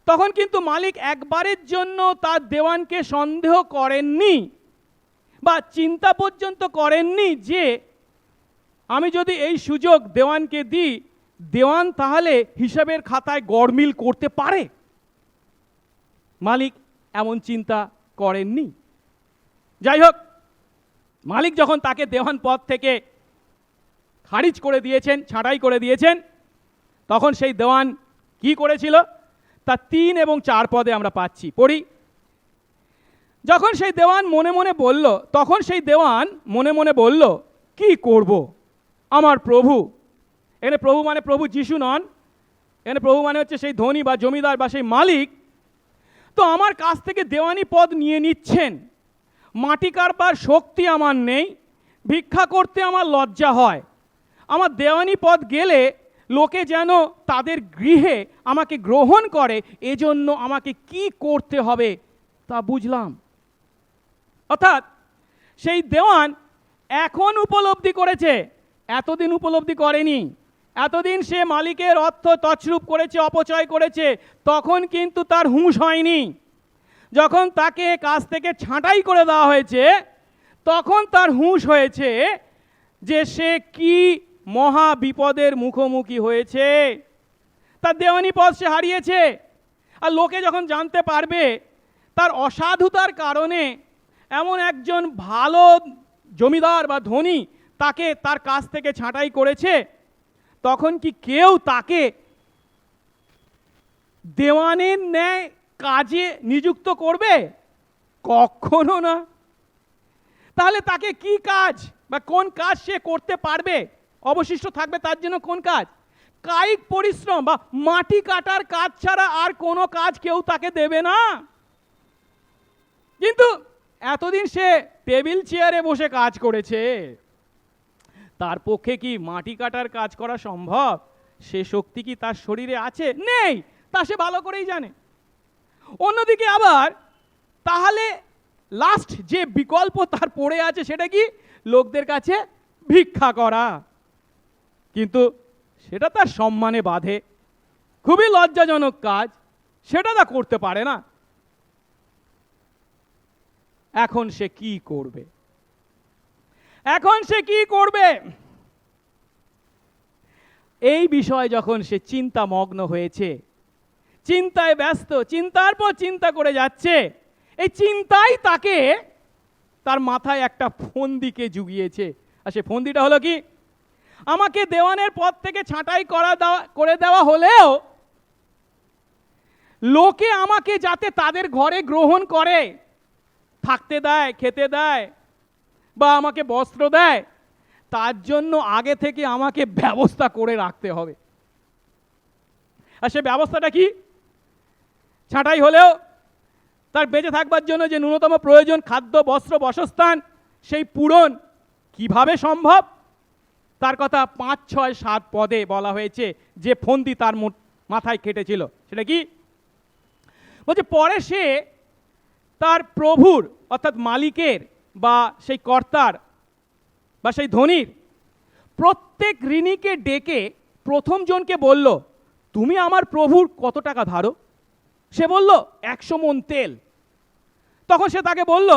[SPEAKER 1] তখন কিন্তু মালিক একবারের জন্য তার দেওয়ানকে সন্দেহ করেননি বা চিন্তা পর্যন্ত করেননি যে আমি যদি এই সুযোগ দেওয়ানকে দিই, দেওয়ান তাহলে হিসাবের খাতায় গড়মিল করতে পারে। মালিক এমন চিন্তা করেননি। যাই হোক, মালিক যখন তাকে দেওয়ান পদ থেকে খারিজ করে দিয়েছেন, ছাঁটাই করে দিয়েছেন, তখন সেই দেওয়ান কি করেছিল তা 3 এবং 4 পদে আমরা পাচ্ছি। পড়ি। যখন সেই দেওয়ান মনে মনে বলল, তখন সেই দেওয়ান মনে মনে বলল, কি করব আমার প্রভু। এখানে প্রভু মানে প্রভু যিশু নন, এখানে প্রভু মানে হচ্ছে সেই ধনী বা জমিদার বা সেই মালিক। তো আমার কাছ থেকে দেওয়ানি পদ নিয়ে নিচ্ছেন, মাটি কারবার শক্তি আমার নেই, ভিক্ষা করতে আমার লজ্জা হয়, আমার দেওয়ানি পদ গেলে লোকে যেন তাদের গৃহে আমাকে গ্রহণ করে, এজন্য আমাকে কি করতে হবে তা বুঝলাম। অর্থাৎ সেই দেওয়ান এখন উপলব্ধি করেছে, এতদিন উপলব্ধি করেনি এতদিন সে মালিকের অর্থ তছরূপ করেছে, অপচয় করেছে, তখন কিন্তু তার হুঁশ হয়নি। যখন তাকে কাজ থেকে ছাঁটাই করে দেওয়া হয়েছে, তখন তার হুঁশ হয়েছে যে সে কি মহা বিপদের মুখোমুখি হয়েছে। তার দেওয়ানি পদ সে হারিয়েছে। আর লোকে যখন জানতে পারবে তার অসাধুতার কারণে এমন একজন ভালো জমিদার বা ধনী তাকে তার কাছ থেকে ছাঁটাই করেছে, তখন কি কেউ তাকে দেওয়ানের ন্যায় কাজে নিযুক্ত করবে? কখনো না। তাহলে তাকে কি কাজ বা কোন কাজ সে করতে পারবে? অবশিষ্ট থাকবে তার জন্য কোন কাজ? কায়িক পরিশ্রম বা মাটি কাটার কাজ ছাড়া আর কোনো কাজ কেউ তাকে দেবে না। কিন্তু এতদিন সে টেবিল চেয়ারে বসে কাজ করেছে, তার পক্ষে কি মাটি কাটার কাজ করা সম্ভব? সে শক্তি কি তার শরীরে আছে? নেই, তা সে ভালো করেই জানে। অন্যদিকে আবার তাহলে লাস্ট যে বিকল্প তার পড়ে আছে সেটা কি? লোকদের কাছে ভিক্ষা করা। কিন্তু সেটা তার সম্মানে বাধে, খুবই লজ্জাজনক কাজ, সেটা তা করতে পারে না। এখন সে কি করবে? এখন সে কি করবে? এই বিষয়ে যখন সে চিন্তামগ্ন হয়েছে, চিন্তায় ব্যস্ত, চিন্তার পর চিন্তা করে যাচ্ছে, এই চিন্তাই তাকে তার মাথায় একটা ফন্দিকে জুগিয়েছে। আর সে ফন্দিটা হলো কি? আমাকে দেওয়ানের পদ থেকে ছাঁটাই করে দেওয়া হলেও লোকে আমাকে যাতে তাদের ঘরে গ্রহণ করে, থাকতে দেয়, খেতে দেয় বা আমাকে বস্ত্র দেয়, তার জন্য আগে থেকে আমাকে ব্যবস্থা করে রাখতে হবে। আর সে ব্যবস্থাটা কি? ছাঁটাই হলেও তার বেঁচে থাকবার জন্য যে ন্যূনতম প্রয়োজন, খাদ্য, বস্ত্র, বাসস্থান, সেই পূরণ কিভাবে সম্ভব? তার কথা 5, 6, 7 পদে বলা হয়েছে যে ফন্দি তার মাথায় কেটেছিল। সেটা কি? বলছে পরে সে তার প্রভুর অর্থাৎ মালিকের বা সেই কর্তার বা সেই ধনীর প্রত্যেক ঋণীকে ডেকে প্রথম জনকে বলল, তুমি আমার প্রভুর কত টাকা ধারো? সে বলল 100 মণ তেল। তখন সে তাকে বলল,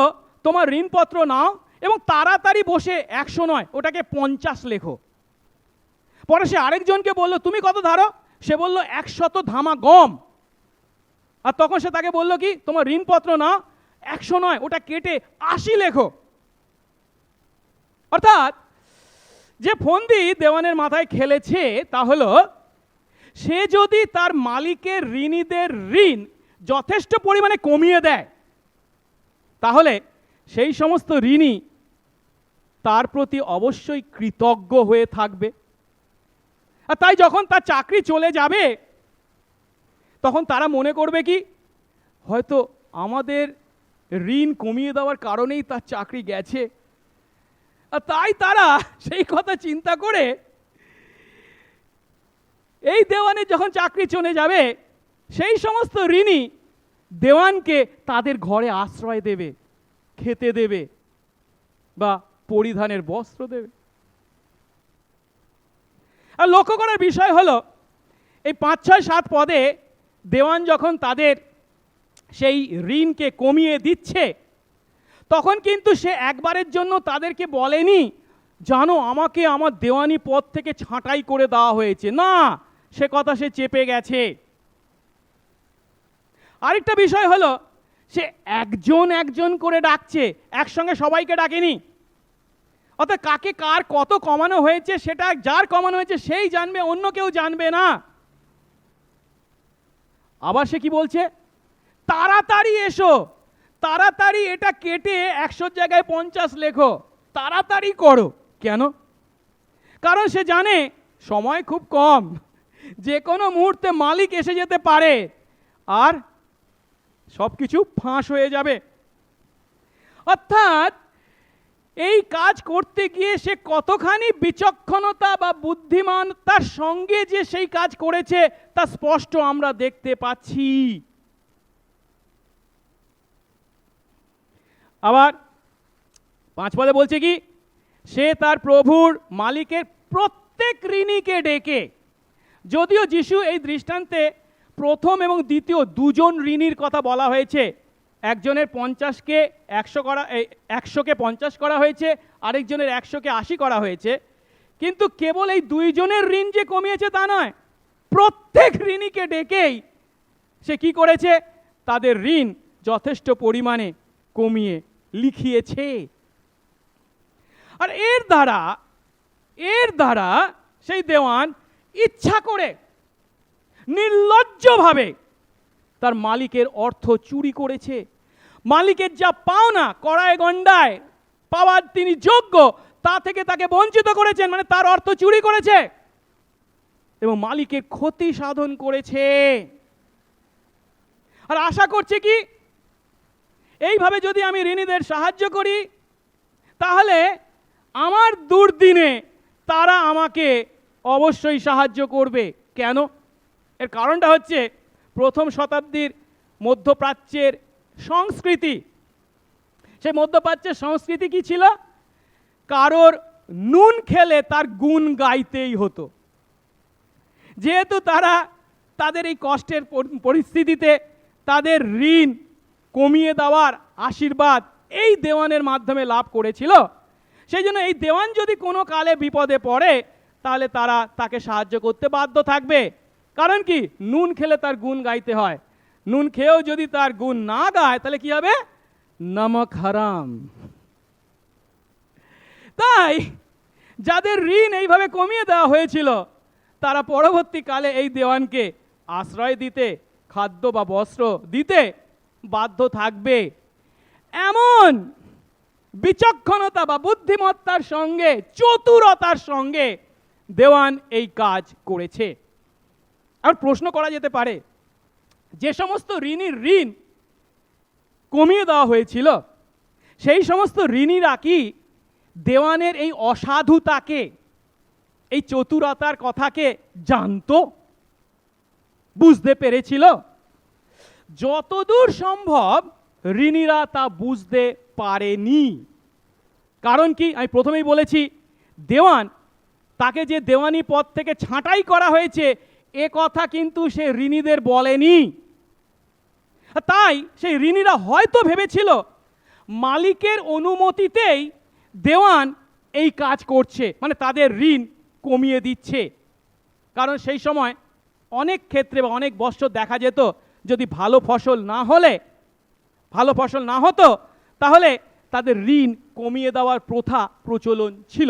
[SPEAKER 1] তোমার ঋণপত্র নাও এবং তাড়াতাড়ি বসে 100 নয়, ওটাকে 50 লেখো। পরে সে আরেকজনকে বলল, তুমি কত ধারো? সে বলল 100 ধামা গম। আর তখন সে তাকে বলল কি, তোমার ঋণপত্র নাও, 100 নয়, ওটা কেটে 80 লেখো। অর্থাৎ যে ফন্দি দেওয়ানের মাথায় খেলেছে তা হলো, সে যদি তার মালিকের ঋণীদের ঋণ যথেষ্ট পরিমাণে কমিয়ে দেয়, তাহলে সেই সমস্ত ঋণী তার প্রতি অবশ্যই কৃতজ্ঞ হয়ে থাকবে। আর তাই যখন তার চাকরি চলে যাবে, তখন তারা মনে করবে কি, হয়তো আমাদের ঋণ কমিয়ে দেওয়ার কারণেই তার চাকরি গেছে। আর তাই তারা সেই কথা চিন্তা করে এই দেওয়ানের যখন চাকরি চলে যাবে, সেই সমস্ত ঋণী দেওয়ানকে তাদের ঘরে আশ্রয় দেবে, খেতে দেবে বা পরিধানের বস্ত্র দেবে। আর লক্ষ্য করার বিষয় হলো, এই 5, 6, 7 পদে দেওয়ান যখন তাদের সেই ঋণকে কমিয়ে দিচ্ছে, তখন কিন্তু সে একবারের জন্য তাদেরকে বলেনি, জানো আমাকে আমার দেওয়ানি পদ থেকে ছাঁটাই করে দেওয়া হয়েছে। না, সে কথা সে চেপে গেছে। আরেকটা বিষয় হলো, সে একজন একজন করে ডাকছে, একসঙ্গে সবাইকে ডাকেনি। অর্থাৎ কাকে কার কত কমানো হয়েছে সেটা যার কমানো হয়েছে সেই জানবে, অন্য কেউ জানবে না। আবার সে কি বলছে, তাড়াতাড়ি এসো, তাড়াতাড়ি এটা কেটে 100 জায়গায় 50 লেখো, তাড়াতাড়ি করো। কেন? কারণ সে জানে সময় খুব কম, যে কোনো মুহূর্তে মালিক এসে যেতে পারে আর সবকিছু ফাঁস হয়ে যাবে। অর্থাৎ এই কাজ করতে গিয়ে সে কতখানি বিচক্ষণতা বা বুদ্ধিমানতার সঙ্গে যে সেই কাজ করেছে তা স্পষ্ট আমরা দেখতে পাচ্ছি। আবার 5 পদে বলছে কি, সে তার প্রভুর মালিকের প্রত্যেক প্রত্যেক ঋণীকে ডেকে, যদিও যিশু এই দৃষ্টান্তে প্রথম এবং দ্বিতীয় দুজন ঋণীর কথা বলা হয়েছে, একজনের 50কে 100 করা, 100কে 50 করা হয়েছে, আরেকজনের 100কে 80 করা হয়েছে, কিন্তু কেবল এই দুইজনের ঋণ যে কমিয়েছে তা নয়, প্রত্যেক ঋণীকে ডেকেই সে কি করেছে, তাদের ঋণ যথেষ্ট পরিমাণে কমিয়ে লিখিয়েছে। আর এর দ্বারা সেই দেওয়ান ইচ্ছা করে নির্লজ্জভাবে তার মালিকের অর্থ চুরি করেছে। মালিকের যা পাওনা কড়ায় গন্ডায় পাওয়ার তিনি যোগ্য, তা থেকে তাকে বঞ্চিত করেছেন, মানে তার অর্থ চুরি করেছে এবং মালিকের ক্ষতি সাধন করেছে। আর আশা করছে কি, এইভাবে যদি আমি ঋণীদের সাহায্য করি তাহলে আমার দুর্দিনে তারা আমাকে অবশ্যই সাহায্য করবে। কেন? এর কারণটা হচ্ছে প্রথম শতাব্দীর মধ্যপ্রাচ্যের সংস্কৃতি। সেই মধ্যপ্রাচ্যের সংস্কৃতি কি ছিল? কারোর নুন খেলে তার গুণ গাইতেই হতো। যেহেতু তারা তাদের এই কষ্টের পরিস্থিতিতে তাদের ঋণ কমিয়ে দেওয়ার আশীর্বাদ এই দেওয়ানের মাধ্যমে লাভ করেছিল, সেই জন্য এই দেওয়ান যদি কোনো কালে বিপদে পড়ে তাহলে তারা তাকে সাহায্য করতে বাধ্য থাকবে। কারণ কি, নুন খেলে তার গুণ গাইতে হয়, নুন খেয়েও যদি তার গুণ না গায় তাহলে কি হবে? নমক হারাম। তাই যাদের ঋণ এইভাবে কমিয়ে দেওয়া হয়েছিল তারা পরবর্তীকালে এই দেওয়ানকে আশ্রয় দিতে, খাদ্য বা বস্ত্র দিতে বাধ্য থাকবে। এমন বিচক্ষণতা বা বুদ্ধিমত্তার সঙ্গে, চতুরতার সঙ্গে দেওয়ান এই কাজ করেছে। আর প্রশ্ন করা যেতে পারে, যে সমস্ত ঋণীর ঋণ কমিয়ে দেওয়া হয়েছিল সেই সমস্ত ঋণীরা কি দেওয়ানের এই অসাধুতাকে, এই চতুরতার কথাকে জানতো, বুঝতে পেরেছিল? যতদূর সম্ভব ঋণীরা তা বুঝতে পারেনি। কারণ কি, আমি প্রথমেই বলেছি, দেওয়ান তাকে যে দেওয়ানি পদ থেকে ছাঁটাই করা হয়েছে এ কথা কিন্তু সে ঋণীদের বলেনি। তাই সেই ঋণীরা হয়তো ভেবেছিল মালিকের অনুমতিতেই দেওয়ান এই কাজ করছে, মানে তাদের ঋণ কমিয়ে দিচ্ছে। কারণ সেই সময় অনেক ক্ষেত্রে বা অনেক বছর দেখা যেত যদি ভালো ফসল না হতো তাহলে তাদের ঋণ কমিয়ে দেওয়ার প্রথা প্রচলন ছিল।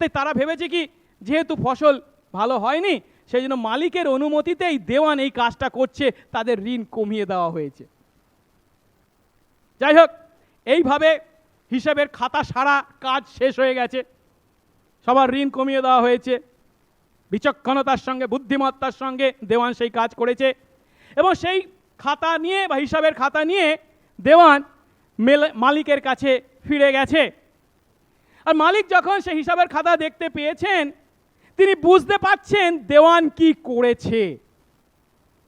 [SPEAKER 1] তাই তারা ভেবেছে কি, যেহেতু ফসল ভালো হয়নি সেই জন্য মালিকের অনুমতিতেই দেওয়ান এই কাজটা করছে, তাদের ঋণ কমিয়ে দেওয়া হয়েছে। যাই হোক, এইভাবে হিসাবের খাতা সারা কাজ শেষ হয়ে গেছে, সবার ঋণ কমিয়ে দেওয়া হয়েছে। বিচক্ষণতার সঙ্গে, বুদ্ধিমত্তার সঙ্গে দেওয়ান সেই কাজ করেছে এবং সেই খাতা নিয়ে বা হিসাবের খাতা নিয়ে দেওয়ান মালিকের কাছে ফিরে গেছে। আর মালিক যখন সেই হিসাবের খাতা দেখতে পেয়েছেন তিনি বুঝতে পারছেন দেওয়ান কি করেছে।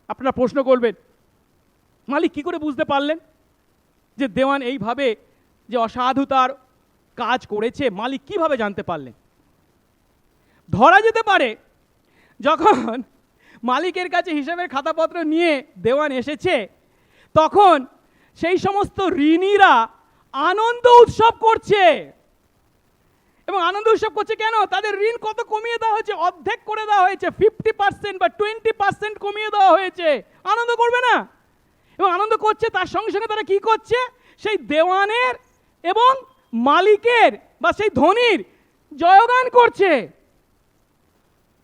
[SPEAKER 1] আপনারা প্রশ্ন করবেন, মালিক কি করে বুঝতে পারলেন যে দেওয়ান এইভাবে যে অসাধুতার কাজ করেছে? মালিক কিভাবে জানতে পারলেন? ধরা যেতে পারে যখন মালিকের কাছে হিসাবের খাতাপত্র নিয়ে দেওয়ান এসেছে তখন সেই সমস্ত ঋণীরা আনন্দ উৎসব করছে। এবং আনন্দ উৎসব করছে কেন? তাদের ঋণ কত কমিয়ে দেওয়া হয়েছে, অর্ধেক করে দেওয়া হয়েছে, 50% বা 20% কমিয়ে দেওয়া হয়েছে। আনন্দ করবে না? এবং আনন্দ করছে, তার সঙ্গে সঙ্গে তারা কি করছে, সেই দেওয়ানের এবং মালিকের বা সেই ধনীর জয়গান করছে।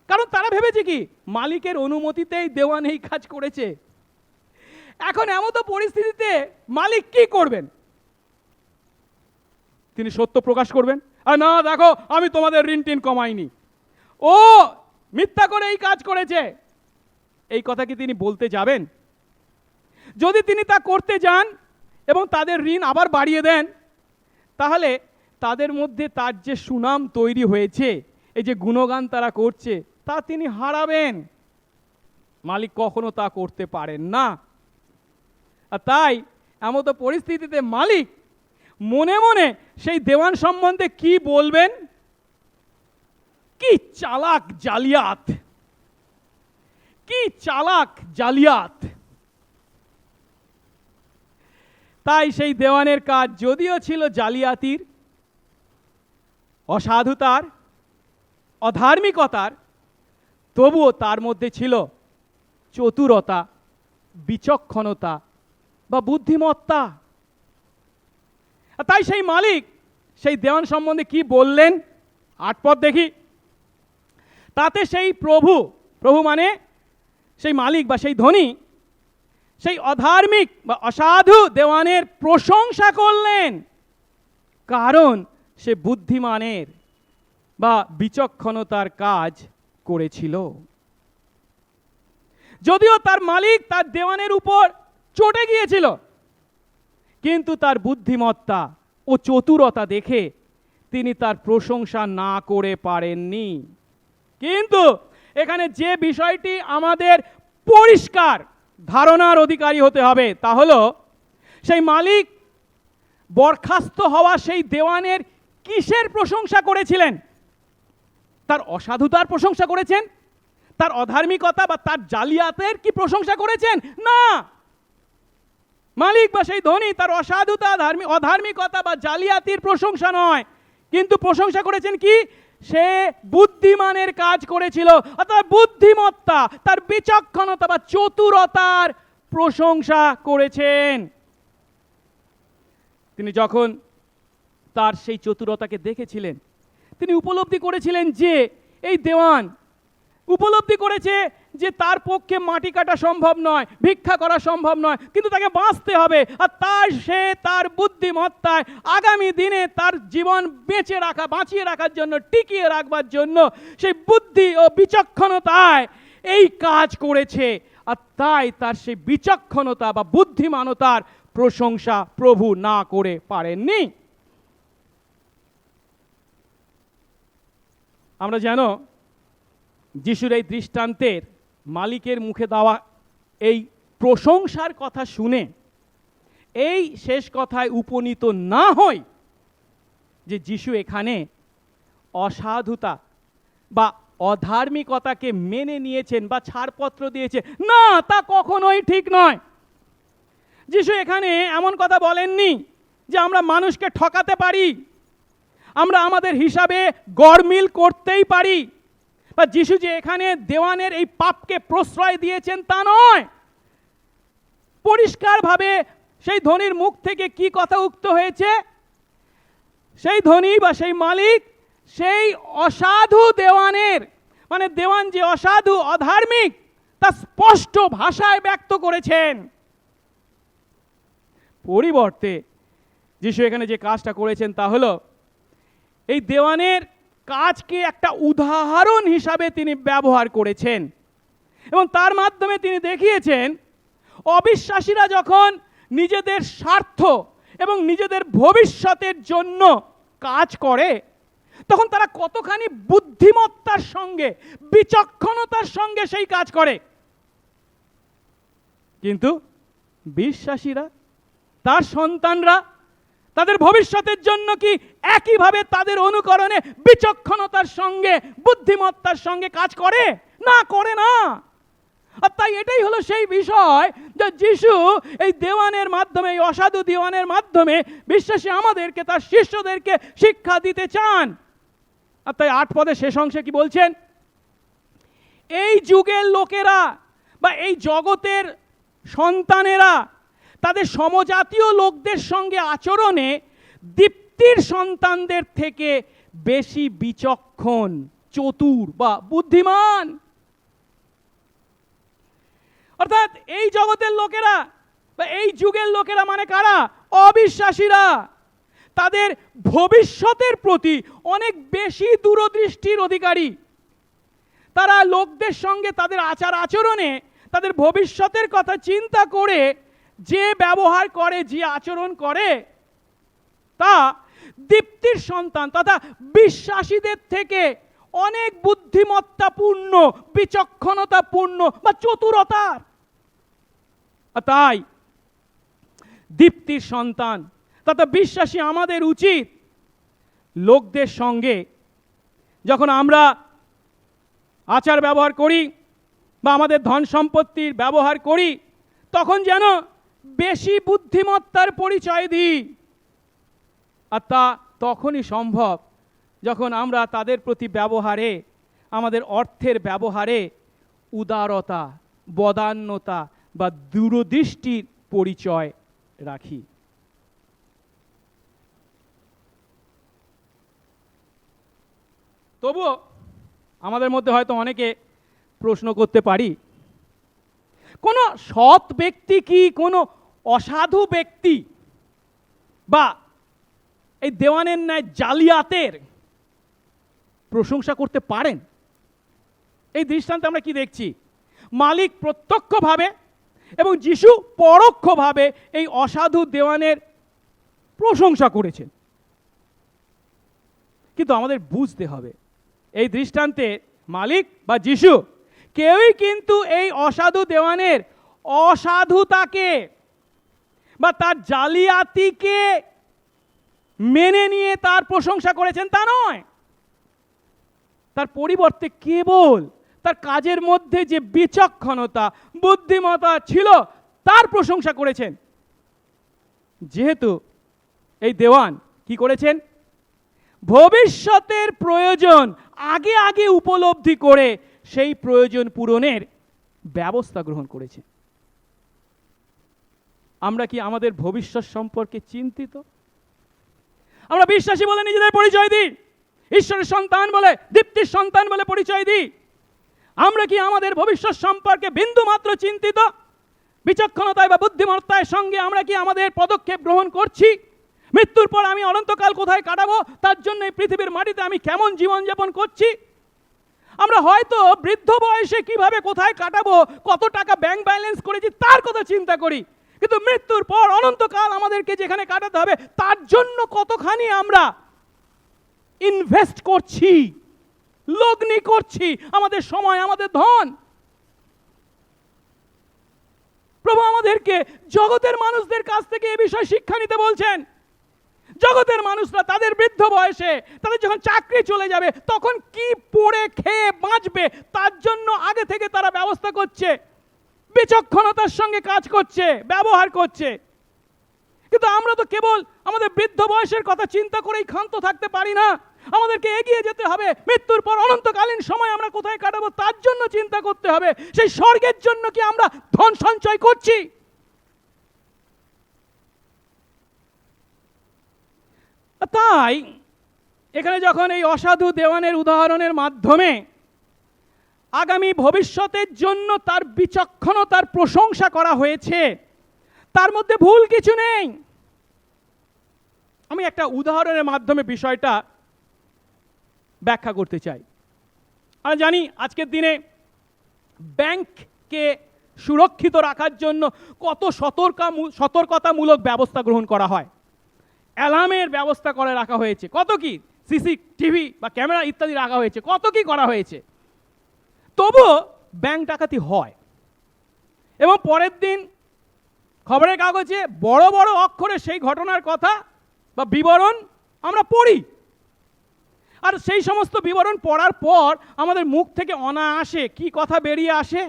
[SPEAKER 1] কারণ তারা ভেবেছে কি, মালিকের অনুমতিতেই দেওয়ান এই কাজ করেছে। এখন এমতো পরিস্থিতিতে মালিক কি করবেন? তিনি সত্য প্রকাশ করবেন, আর না দেখো আমি তোমাদের ঋণ টিন কমাইনি, ও মিথ্যা করে এই কাজ করেছে, এই কথা কি তিনি বলতে যাবেন? যদি তিনি তা করতে যান এবং তাদের ঋণ আবার বাড়িয়ে দেন তাহলে তাদের মধ্যে তার যে সুনাম তৈরি হয়েছে, এই যে গুণগান তারা করছে, তা তিনি হারাবেন। মালিক কখনো তা করতে পারেন না। আর তাই এমতো পরিস্থিতিতে মালিক মনে মনে সেই দেওয়ান সম্বন্ধে কি বলবেন কি চালাক জালিয়াত, কি চালাক জালিয়াত। তাই সেই দেওয়ানের কাজ যদিও ছিল জালিয়াতির, অসাধুতার, অধার্মিকতার, তবুও তার মধ্যে ছিল চতুরতা, বিচক্ষণতা বা বুদ্ধিমত্তা। তাই সেই মালিক সেই দেওয়ান সম্বন্ধে কি বললেন, 8 পদ দেখি। তাতে সেই প্রভু, প্রভু মানে সেই মালিক বা সেই ধনী, সেই অধার্মিক বা অসাধু দেওয়ানের প্রশংসা করলেন, কারণ সে বুদ্ধিমানের বা বিচক্ষণতার কাজ করেছিল। যদিও তার মালিক তার দেওয়ানের উপর চটে গিয়েছিল, কিন্তু তার বুদ্ধিমত্তা ও চতুরতা দেখে তিনি তার প্রশংসা না করে পারেননি। কিন্তু এখানে যে বিষয়টি আমাদের পরিষ্কার ধারণার অধিকারী হতে হবে তা হলো, সেই মালিক বরখাস্ত হওয়া সেই দেওয়ানের কিসের প্রশংসা করেছিলেন? তার অসাধুতার প্রশংসা করেছেন? তার অধার্মিকতা বা তার জালিয়াতের কি প্রশংসা করেছেন? না, মালিক বা সেই ধনী তার অসাধুতা, অধার্মিকতা বা জালিয়াতির প্রশংসা নয়, কিন্তু প্রশংসা করেছেন কি? সে বুদ্ধিমানের কাজ করেছিল, অর্থাৎ বুদ্ধিমত্তা, তার বিচক্ষণতা বা চতুরতার প্রশংসা করেছেন। তিনি যখন তার সেই চতুরতাকে দেখেছিলেন, তিনি উপলব্ধি করেছিলেন যে এই দেওয়ান উপলব্ধি করেছে যে তার পক্ষে মাটি কাটা সম্ভব নয়, ভিক্ষা করা সম্ভব নয়, কিন্তু তাকে বাঁচতে হবে। আর সে তার বুদ্ধিমত্তায় আগামী দিনে তার জীবন বাঁচিয়ে রাখার জন্য, টিকিয়ে রাখবার জন্য সেই বুদ্ধি ও বিচক্ষণতায় এই কাজ করেছে। আর তাই তার সেই বিচক্ষণতা বা বুদ্ধিমানতার প্রশংসা প্রভু না করে পারেননি। আমরা জানো যিশুর এই দৃষ্টান্তের মালিকের মুখে দেওয়া এই প্রশংসার কথা শুনে এই শেষ কথায় উপনীত না হই যে যিশু এখানে অসাধুতা বা অধার্মিকতাকে মেনে নিয়েছেন বা ছাড়পত্র দিয়েছে, না, তা কখনোই ঠিক নয়। যিশু এখানে এমন কথা বলেননি যে আমরা মানুষকে ঠকাতে পারি, আমরা আমাদের হিসাবে গড়মিল করতেই পারি, বা যিশু যে এখানে দেওয়ানের এই পাপকে প্রশ্রয় দিয়েছেন তা নয়। পরিষ্কারভাবে সেই ধনীর মুখ থেকে কি কথা উক্ত হয়েছে? সেই ধনী বা সেই মালিক সেই অসাধু দেওয়ানের, মানে দেওয়ান যে অসাধু অধার্মিক, তা স্পষ্ট ভাষায় ব্যক্ত করেছেন। পরিবর্তে যিশু এখানে যে কাজটা করেছেন তা হলো এই দেওয়ানের কাজকে একটা উদাহরণ হিসাবে তিনি ব্যবহার করেছেন, এবং তার মাধ্যমে তিনি দেখিয়েছেন অবিশ্বাসীরা যখন নিজেদের স্বার্থ এবং নিজেদের ভবিষ্যতের জন্য কাজ করে, তখন তারা কতখানি বুদ্ধিমত্তার সঙ্গে, বিচক্ষণতার সঙ্গে সেই কাজ করে। কিন্তু বিশ্বাসীরা, তার সন্তানরা তাদের ভবিষ্যতের জন্য কি একইভাবে তাদের অনুকরণে বিচক্ষণতার সঙ্গে, বুদ্ধিমত্তার সঙ্গে কাজ করে? না, করে না। আর তাই এটাই হলো সেই বিষয় যে যিশু এই দেওয়ানের মাধ্যমে, এই অসাধু দেওয়ানের মাধ্যমে বিশ্বাসী আমাদেরকে, তার শিষ্যদেরকে শিক্ষা দিতে চান। আর তাই 8 পদের শেষ অংশে কি বলছেন? এই যুগের লোকেরা বা এই জগতের সন্তানেরা তাদের সমজাতীয় লোকদের সঙ্গে আচরণে দীপ্তির সন্তানদের থেকে বেশি বিচক্ষণ, চতুর বা বুদ্ধিমান। অর্থাৎ এই জগতের লোকেরা বা এই যুগের লোকেরা মানে কারা? অবিশ্বাসীরা। তাদের ভবিষ্যতের প্রতি অনেক বেশি দূরদৃষ্টির অধিকারী। তারা লোকদের সঙ্গে তাদের আচার আচরণে তাদের ভবিষ্যতের কথা চিন্তা করে যে ব্যবহার করে, যে আচরণ করে, তা দীপ্তির সন্তান তথা বিশ্বাসীদের থেকে অনেক বুদ্ধিমত্তাপূর্ণ, বিচক্ষণতাপূর্ণ বা চতুরতার। তাই দীপ্তির সন্তান তথা বিশ্বাসী আমাদের উচিত লোকদের সঙ্গে যখন আমরা আচার ব্যবহার করি বা আমাদের ধন সম্পত্তির ব্যবহার করি, তখন যেন বেশি বুদ্ধিমত্তার পরিচয় দিই। আর তা তখনই সম্ভব যখন আমরা তাদের প্রতি ব্যবহারে, আমাদের অর্থের ব্যবহারে উদারতা, বদান্যতা বা দূরদৃষ্টির পরিচয় রাখি। তবুও আমাদের মধ্যে হয়তো অনেকে প্রশ্ন করতে পারি, কোনো সৎ ব্যক্তি কি কোনো অসাধু ব্যক্তি বা এই দেওয়ানের ন্যায় জালিয়াতের প্রশংসা করতে পারেন? এই দৃষ্টান্তে আমরা কি দেখছি? মালিক প্রত্যক্ষভাবে এবং যিশু পরোক্ষভাবে এই অসাধু দেওয়ানের প্রশংসা করেছেন। কিন্তু আমাদের বুঝতে হবে, এই দৃষ্টান্তে মালিক বা যিশু কেউই কিন্তু এই অসাধু দেওয়ানের অসাধুতাকে বা তার জালিয়াতিকে মেনে নিয়ে তার প্রশংসা করেছেন তা নয়। তার পরিবর্তে কেবল তার কাজের মধ্যে যে বিচক্ষণতা, বুদ্ধিমত্তা ছিল তার প্রশংসা করেছেন। যেহেতু এই দেওয়ান কি করেছেন? ভবিষ্যতের প্রয়োজন আগে আগে উপলব্ধি করে সেই প্রয়োজন পূরণের ব্যবস্থা গ্রহণ করেছে। আমরা কি আমাদের ভবিষ্যৎ সম্পর্কে চিন্তিত? আমরা বিশ্বাসী বলে নিজেদের পরিচয় দিই, ঈশ্বরের সন্তান বলে, দীপ্তির সন্তান বলে পরিচয় দিই। আমরা কি আমাদের ভবিষ্যৎ সম্পর্কে বিন্দু মাত্র চিন্তিত? বিচক্ষণতায় বা বুদ্ধিমত্তার সঙ্গে আমরা কি আমাদের পদক্ষেপ গ্রহণ করছি? মৃত্যুর পর আমি অনন্তকাল কোথায় কাটাবো, তার জন্য এই পৃথিবীর মাটিতে আমি কেমন জীবনযাপন করছি? আমরা হয়তো বৃদ্ধ বয়সে কিভাবে কোথায় কাটাবো, কত টাকা ব্যাংক ব্যালেন্স করেছি তার কথা চিন্তা করি, কিন্তু মৃত্যুর পর অনন্তকাল আমাদেরকে যেখানে কাটাতে হবে তার জন্য কতখানি আমরা ইনভেস্ট করছি, লগ্নি করছি আমাদের সময়, আমাদের ধন। প্রভু আমাদেরকে জগতের মানুষদের কাছ থেকে এই বিষয়ে শিক্ষা নিতে বলছেন। জগতের মানুষরা তাদের বৃদ্ধ বয়সে, তাদের যখন চাকরি চলে যাবে, তখন কি পড়ে খেয়ে বাঁচবে তার জন্য আগে থেকে তারা ব্যবস্থা করছে, বিচক্ষণতার সঙ্গে কাজ করছে, ব্যবহার করছে। কিন্তু আমরা তো কেবল আমাদের বৃদ্ধ বয়সের কথা চিন্তা করেই ক্ষান্ত থাকতে পারি না। আমাদেরকে এগিয়ে যেতে হবে, মৃত্যুর পর অনন্তকালীন সময় আমরা কোথায় কাটাবো তার জন্য চিন্তা করতে হবে। সেই স্বর্গের জন্য কি আমরা ধন সঞ্চয় করছি? তাই এখানে যখন এই অসাধু দেওয়ানের উদাহরণের মাধ্যমে আগামী ভবিষ্যতের জন্য তার বিচক্ষণতার প্রশংসা করা হয়েছে, তার মধ্যে ভুল কিছু নেই। আমি একটা উদাহরণের মাধ্যমে বিষয়টা ব্যাখ্যা করতে চাই। আমরা জানি আজকের দিনে ব্যাংককে সুরক্ষিত রাখার জন্য কত সতর্কতামূলক ব্যবস্থা গ্রহণ করা হয়। অ্যালার্মের ব্যবস্থা করে রাখা হয়েছে, কত কি সিসিটিভি বা ক্যামেরা ইত্যাদি রাখা হয়েছে, কত কি করা হয়েছে। তবুও ব্যাংক ডাকাতি হয় এবং পরের দিন খবরের কাগজে বড় বড় অক্ষরে সেই ঘটনার কথা বা বিবরণ আমরা পড়ি। আর সেই সমস্ত বিবরণ পড়ার পর আমাদের মুখ থেকে অনায়াসে কি কথা বেরিয়ে আসে?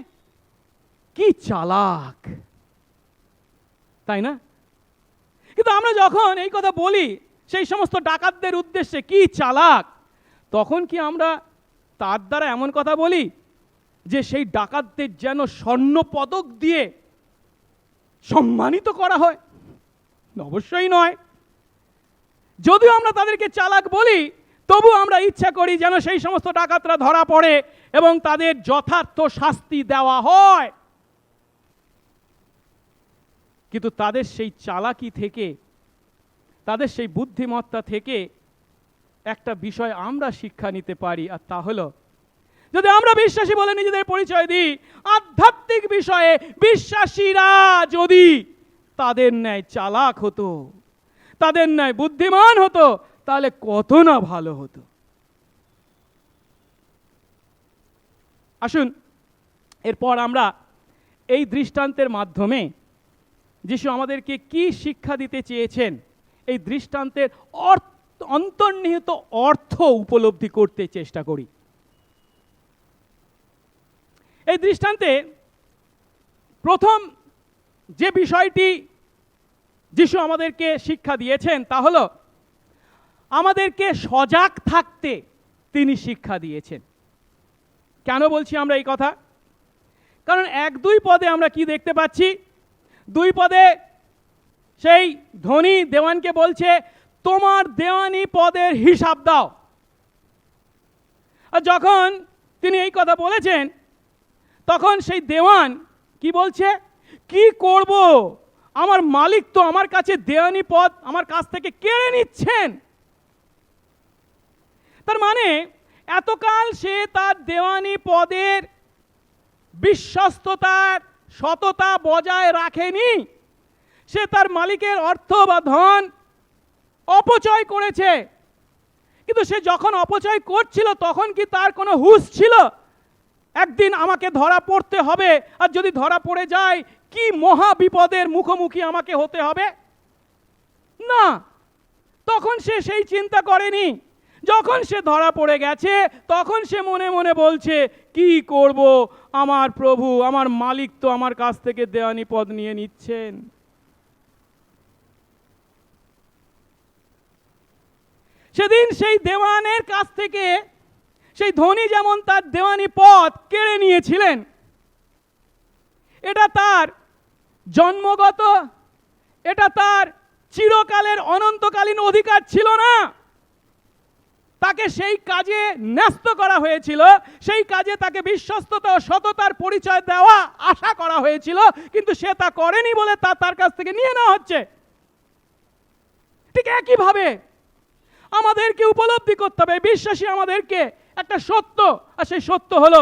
[SPEAKER 1] কি চালাক, তাই না? কিন্তু আমরা যখন এই কথা বলি সেই সমস্ত ডাকাতদের উদ্দেশ্যে, কি চালাক, তখন কি আমরা তার দ্বারা এমন কথা বলি যে সেই ডাকাতদের যেন স্বর্ণ পদক দিয়ে সম্মানিত করা হয়? অবশ্যই নয়। যদিও আমরা তাদেরকে চালাক বলি, তবু আমরা ইচ্ছা করি যেন সেই সমস্ত ডাকাতরা ধরা পড়ে এবং তাদের যথার্থ শাস্তি দেওয়া হয়। কিন্তু তাদের সেই চালাকি থেকে, তাদের সেই বুদ্ধিমত্তা থেকে একটা বিষয় আমরা শিক্ষা নিতে পারি, আর তা হলো, যদি আমরা বিশ্বাসী বলে নিজেদের পরিচয় দিই, আধ্যাত্মিক বিষয়ে বিশ্বাসীরা যদি তাদের ন্যায় চালাক হতো, তাদের ন্যায় বুদ্ধিমান হতো, তাহলে কত না ভালো হতো। আসুন এরপর আমরা এই দৃষ্টান্তের মাধ্যমে যিশু আমাদেরকে কি শিক্ষা দিতে চেয়েছেন, এই দৃষ্টান্তের অন্তর্নিহিত অর্থ উপলব্ধি করতে চেষ্টা করি। এই দৃষ্টান্তে প্রথম যে বিষয়টি যিশু আমাদেরকে শিক্ষা দিয়েছেন তা হলো আমাদেরকে সজাগ থাকতে তিনি শিক্ষা দিয়েছেন। কেন বলছি আমরা এই কথা? কারণ 1-2 পদে আমরা কি দেখতে পাচ্ছি? 2 পদে সেই ধনী দেওয়ানকে বলছে, তোমার দেওয়ানি পদের হিসাব দাও। আর যখন তিনি এই কথা বলেছেন তখন সেই দেওয়ান কি বলছে, কি করব, আমার মালিক তো আমার কাছে দেওয়ানি পদ আমার কাছ থেকে কেড়ে নিচ্ছেন। তার মানে এতকাল সে তার দেওয়ানি পদের বিশ্বস্ততার সততা বজায় রাখেনি, সে তার মালিকের অর্থ বা ধন অপচয় করেছে। কিন্তু সে যখন অপচয় করছিল তখন কি তার কোনো হুঁশ ছিল একদিন আমাকে ধরা পড়তে হবে, আর যদি ধরা পড়ে যায় কি মহা বিপদের মুখোমুখি আমাকে হতে হবে? না, তখন সে সেই চিন্তা করেনি। যখন সে ধরা পড়ে গেছে তখন সে মনে মনে বলছে, কি করব, আমার প্রভু আমার মালিক তো আমার কাছ থেকে দেওয়ানি পদ নিয়ে নিচ্ছেন। সেদিন সেই দেওয়ানের কাছ থেকে সেই ধনী যেমন তার দেওয়ানি পদ কেড়ে নিয়েছিলেন, এটা তার জন্মগত, এটা তার চিরকালের অনন্তকালীন অধিকার ছিল না। তাকে সেই কাজে ন্যস্ত করা হয়েছিল, সেই কাজে তাকে বিশ্বস্ততা ও সততার পরিচয় দেওয়া আশা করা হয়েছিল, কিন্তু সে তা করেনি বলে তা তার কাছ থেকে নিয়ে নেওয়া হচ্ছে। ঠিক একইভাবে আমাদেরকে উপলব্ধি করতে হবে, বিশ্বাসী আমাদেরকে একটা সত্য, আর সেই সত্য হলো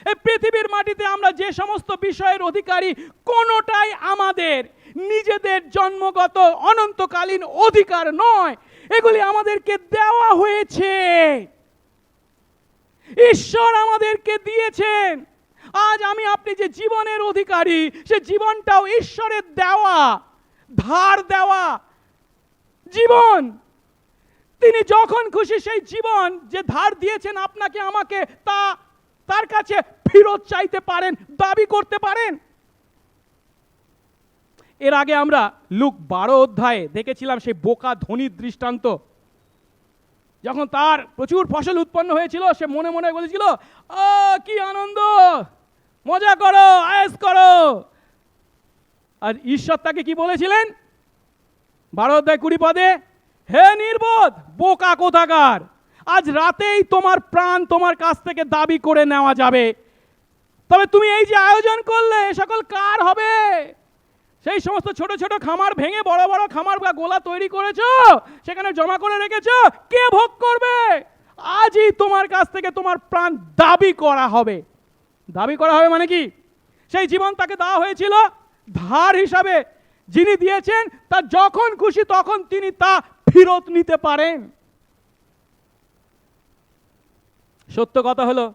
[SPEAKER 1] এই পৃথিবীর মাটিতে আমরা যে সমস্ত বিষয়ের অধিকারী, কোনোটাই আমাদের নিজেদের জন্মগত অনন্তকালীন অধিকার নয়, এগুলি আমাদেরকে দেওয়া হয়েছে, ঈশ্বর আমাদেরকে দিয়েছেন। আজ আমি আপনি যে জীবনের অধিকারী, সে জীবনটাও ঈশ্বরের দেওয়া, ধার দেওয়া জীবন। তিনি যখন খুশি সেই জীবন যে ধার দিয়েছেন আপনাকে আমাকে, তা তার কাছে ফেরত চাইতে পারেন, দাবি করতে পারেন। এর আগে আমরা লুক 12 অধ্যায়ে দেখেছিলাম সেই বোকা ধনীর দৃষ্টান্ত। যখন তার প্রচুর ফসল উৎপন্ন হয়েছিল, সে মনে মনে বলেছিল, কি আনন্দ, মজা করো, আয়েশ করো। আর ঈশ্বর তাকে কি বলেছিলেন 12 অধ্যায় 20 পদে, হে নির্বোধ বোকা কোথাকার, আজ রাতেই তোমার প্রাণ তোমার কাছ থেকে দাবি করে নেওয়া যাবে। তবে তুমি এই যে আয়োজন করলে সকল কার হবে? সেই সমস্ত ছোট ছোট খামার ভেঙে বড় বড় খামার বা গোলা তৈরি করেছো, সেখানে জমা করে রেখেছো, কে ভোগ করবে? আজই তোমার কাছ থেকে তোমার প্রাণ দাবি করা হবে। দাবি করা হবে মানে কি? সেই জীবন তাকে দেওয়া হয়েছিল ধার হিসাবে, যিনি দিয়েছেন তা যখন খুশি তখন তিনি তা ফেরত নিতে পারেন। সত্য কথা হলো,